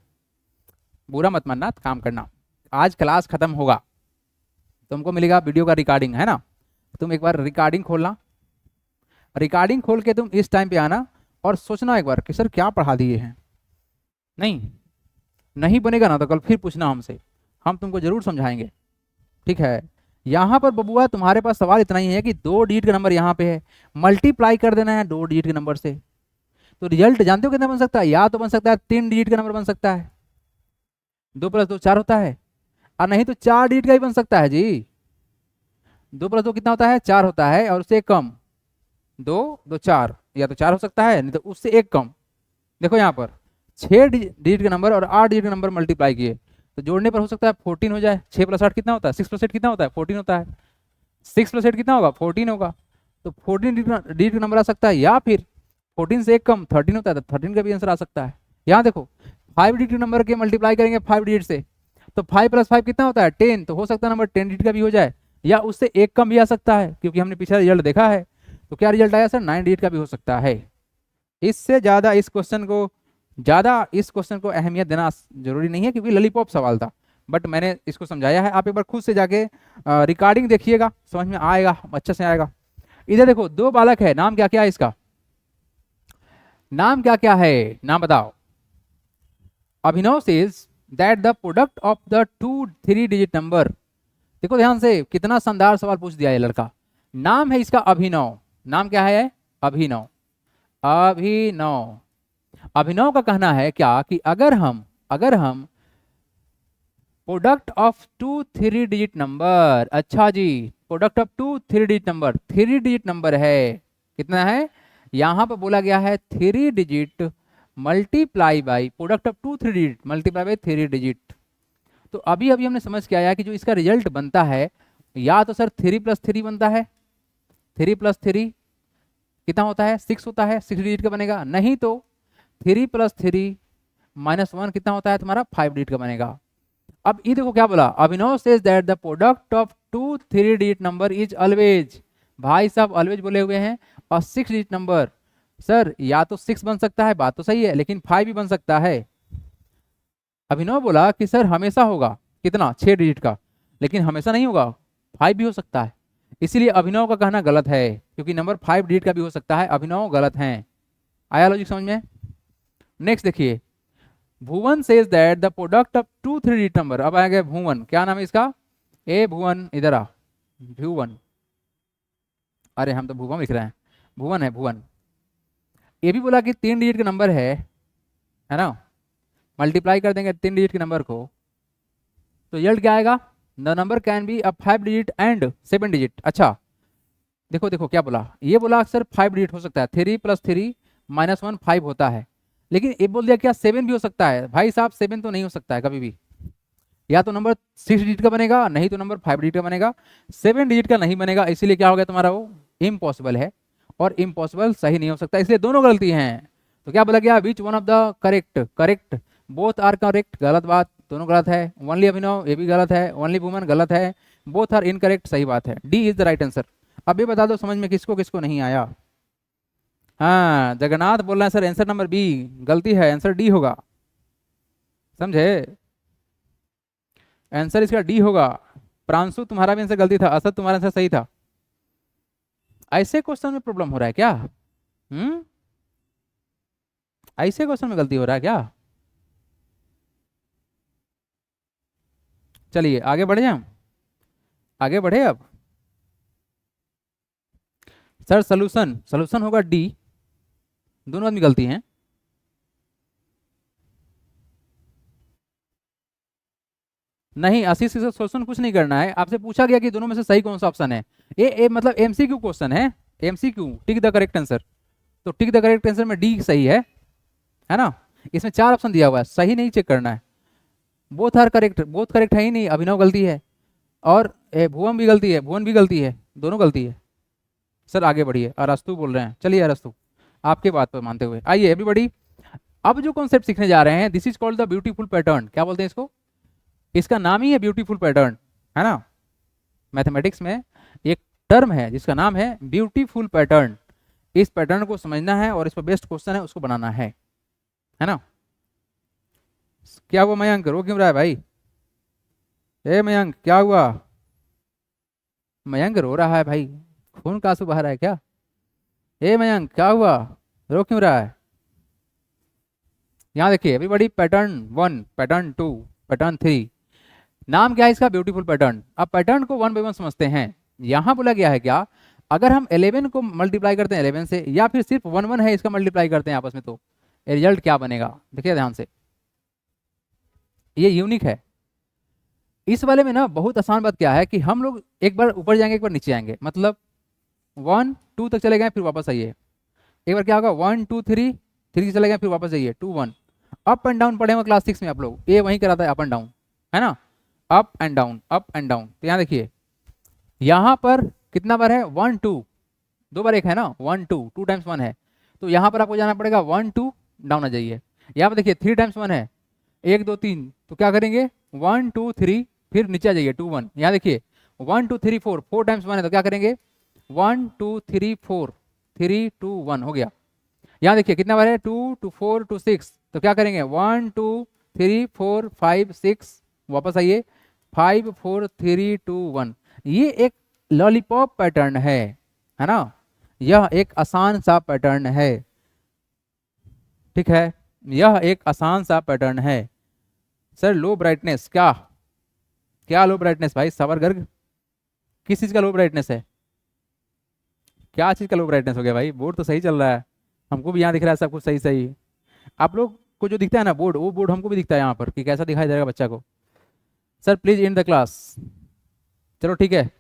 बुरा मत मानना, काम करना, आज क्लास खत्म होगा, तुमको मिलेगा वीडियो का रिकॉर्डिंग, है ना। तुम एक बार रिकॉर्डिंग खोलना, रिकॉर्डिंग खोल के तुम इस टाइम पे आना और सोचना एक बार कि सर क्या पढ़ा दिए हैं। नहीं नहीं बनेगा ना तो कल फिर पूछना हमसे, हम तुमको जरूर समझाएंगे, ठीक है। यहाँ पर बबुआ तुम्हारे पास सवाल इतना ही है कि 2 डिजिट का नंबर यहाँ पे है, मल्टीप्लाई कर देना है 2 डिजिट के नंबर से। तो रिजल्ट जानते हो कितना बन सकता है? या तो बन सकता है 3 डिजिट का नंबर बन सकता है, 2 + 2 4 होता है, और नहीं तो 4 डिजिट का ही बन सकता है जी। 2 + 2 कितना होता है? 4 होता है, और उससे एक कम 2 2 4, या तो 4 हो सकता है नहीं तो उससे एक कम। देखो यहाँ पर 6 डिजिट के नंबर और 8 डिजिट के नंबर मल्टीप्लाई किए तो जोड़ने पर हो सकता है 14 हो जाए। 6 + 8 कितना होता है? 6 + 8 कितना होता है? 14 होता है। 6 + 8 कितना होगा? 14 होगा। तो 14 डिजिट का नंबर आ सकता है, या फिर 14 से एक कम 13 होता है, तो 13 का भी आंसर आ सकता है। यहाँ देखो 5 डिजिट नंबर के मल्टीप्लाई करेंगे 5 डिजिट से, तो 5 + 5 कितना होता है? 10, तो हो सकता है नंबर 10 डिजिट का भी हो जाए, या उससे एक कम भी आ सकता है, क्योंकि हमने पिछला रिजल्ट देखा है। तो क्या रिजल्ट आया सर? 9 डिजिट का भी हो सकता है। इससे ज़्यादा इस क्वेश्चन को अहमियत देना जरूरी नहीं है, क्योंकि ललीपॉप सवाल था, बट मैंने इसको समझाया है। आप एक बार खुद से जाके रिकॉर्डिंग देखिएगा, समझ में आएगा, अच्छे से आएगा। इधर देखो 2 बालक है, नाम क्या क्या है इसका? नाम क्या क्या है? नाम बताओ। Abhinav says that the product of the 2 3 digit number. देखो ध्यान से, कितना शानदार सवाल पूछ दिया है लड़का। नाम है इसका अभिनव। नाम क्या है? अभिनव। अभिनव। अभिनव का कहना है क्या कि अगर हम प्रोडक्ट ऑफ 2 3 डिजिट नंबर, अच्छा जी, product of 2 3 digit number, 3 digit number है, कितना है? यहां पर बोला गया है 3 digit multiply by product of 2 3 digit multiply by 3 digit. तो अभी अभी हमने समझ के आया कि जो इसका रिजल्ट बनता है, या तो सर 3 + 3 बनता है, 3 + 3 कितना होता है? 6 होता है, 6 डिजिट का बनेगा। नहीं तो 3 + 3 - 1 कितना होता है तुम्हारा? 5 डिजिट का बनेगा। अब ये देखो क्या बोला, Abhinav says that the product of 2 3 digit number is always, भाई साहब ऑलवेज बोले हुए हैं, और 6 डिजिट नंबर। सर या तो 6 बन सकता है, बात तो सही है, लेकिन 5 भी बन सकता है। अभिनव बोला कि सर हमेशा होगा कितना? 6 डिजिट का, लेकिन हमेशा नहीं होगा, 5 भी हो सकता है। इसीलिए अभिनव का कहना गलत है, क्योंकि नंबर 5 डिजिट का भी हो सकता है। अभिनव गलत है। आया लॉजिक समझ में? नेक्स्ट देखिए, Bhuvan says that the product of 2 3 digit number. अब आ गया भुवन, क्या नाम है इसका? ए भुवन, इधर आ, भुवन, अरे हम तो भुवन लिख रहे हैं, भुवन है, भुवन। ये भी बोला कि 3 डिजिट का नंबर है ना, मल्टीप्लाई कर देंगे 3 डिजिट के नंबर को, तो रिजल्ट क्या आएगा? The number can be a 5 digit and 7 digit. अच्छा देखो देखो क्या बोला, ये बोला सर 5 डिजिट हो सकता है, 3 + 3 - 1 5 होता है, लेकिन ये बोल दिया क्या 7 भी हो सकता है? भाई साहब 7 तो नहीं हो सकता है कभी भी, या तो नंबर 6 डिजिट का बनेगा, नहीं तो नंबर 5 डिजिट का बनेगा, 7 डिजिट का नहीं बनेगा। इसीलिए क्या हो गया तुम्हारा? वो इम्पॉसिबल है, और इम्पॉसिबल सही नहीं हो सकता, इसलिए दोनों गलती हैं। तो क्या बोला गया? Which one of the correct both are correct, गलत बात, दोनों गलत है। ओनली अभिनव, ये भी गलत है। ओनली वुमन, गलत है। बोथ आर इनकरेक्ट, सही बात है। D is the right answer. अब ये बता दो समझ में किसको किसको नहीं आया। हाँ जगन्नाथ बोल रहे हैं सर आंसर नंबर बी गलती है, आंसर डी होगा, समझे? आंसर इसका डी होगा। प्रांशु तुम्हारा भी आंसर गलती था, असद तुम्हारा आंसर सही था। ऐसे क्वेश्चन में प्रॉब्लम हो रहा है क्या? ऐसे क्वेश्चन में गलती हो रहा है क्या? चलिए आगे बढ़े, हम आगे बढ़े। अब सर सॉल्यूशन होगा डी, दोनों आदमी गलती हैं। नहीं आशीष से सॉल्यूशन कुछ नहीं करना है, आपसे पूछा गया कि दोनों में से सही कौन सा ऑप्शन है। ये मतलब एमसीक्यू क्वेश्चन है, MCQ, tick the correct answer. तो टिक द करेक्ट आंसर में डी सही है ना। इसमें 4 ऑप्शन दिया हुआ है, सही नहीं चेक करना है। Both are correct, both correct है ही नहीं, अभिनव गलती है, और भुवन भी गलती है, भुवन भी गलती है, दोनों गलती है। सर आगे बढ़िए, अरस्तु बोल रहे हैं। चलिए अरस्तु, आपके बात पर मानते हुए आइए एवरीबॉडी। अब जो कॉन्सेप्ट सीखने जा रहे हैं, this is called the beautiful pattern. क्या बोलते हैं इसको? इसका नाम ही है ब्यूटीफुल पैटर्न, है ना। मैथमेटिक्स में एक टर्म है जिसका नाम है ब्यूटीफुल पैटर्न। इस पैटर्न को समझना है और इस पर बेस्ट क्वेश्चन है उसको बनाना है ना। क्या हुआ मयंक, रो क्यों रहा है भाई? ए मयंक क्या हुआ? मयंक रो रहा है भाई, खून का आंसू बहा रहा है क्या? ए मयंक क्या हुआ, रो क्यों रहा है? यहाँ देखिए एवरीबॉडी, पैटर्न 1, पैटर्न 2, पैटर्न 3। नाम क्या है इसका? Beautiful pattern. अब पैटर्न को 1 बाय 1 समझते हैं। यहाँ बोला गया है क्या, अगर हम 11 को मल्टीप्लाई करते हैं 11 से, या फिर सिर्फ 1 1 है इसका मल्टीप्लाई करते हैं आपस में, तो रिजल्ट क्या बनेगा? देखिए ध्यान से, ये यूनिक है। इस वाले में ना बहुत आसान बात क्या है कि हम लोग एक बार ऊपर जाएंगे, एक बार नीचे आएंगे, मतलब 1 2 तक चले गए फिर वापस आइए, एक बार क्या होगा 1 2 3, 3 चले गए फिर वापस जाइए 2 1। अप एंड डाउन पढ़े होंगे क्लास 6 में आप लोग, ये वहीं कराता है अप एंड डाउन, है ना, up and down, up and down. तो यहाँ देखिए, यहाँ पर कितना बार है? 1 2, 2 बार एक है ना, 1 2, 2 टाइम्स 1 है, तो यहाँ पर आपको जाना पड़ेगा 1 2, डाउन आ जाइए। यहाँ पर देखिए 3 टाइम्स 1 है, 1 2 3, तो क्या करेंगे 1 2 3, फिर नीचे आ जाइए 2 1। यहाँ देखिए 1 2 3 4, 4 टाइम्स 1 है, तो क्या करेंगे 1 2 3 4, 3 2 1 हो गया। यहाँ देखिए कितना बार है 2 2 4 2 6, तो क्या करेंगे 1 2 3 4 5 6, वापस आइए 5 4 3 2 1। ये एक लॉलीपॉप पैटर्न है ना, यह एक आसान सा पैटर्न है, ठीक है, यह एक आसान सा पैटर्न है। सर लो ब्राइटनेस, क्या क्या लो ब्राइटनेस भाई सबर गर्ग, किस चीज का लो ब्राइटनेस है? क्या चीज का लो ब्राइटनेस हो गया भाई? बोर्ड तो सही चल रहा है, हमको भी यहाँ दिख रहा है सब कुछ सही सही। आप लोग को जो दिखता है ना बोर्ड, वो बोर्ड हमको भी दिखता है यहाँ पर कि कैसा दिखाई देगा बच्चा को। Sir please in the class. चलो ठीक है।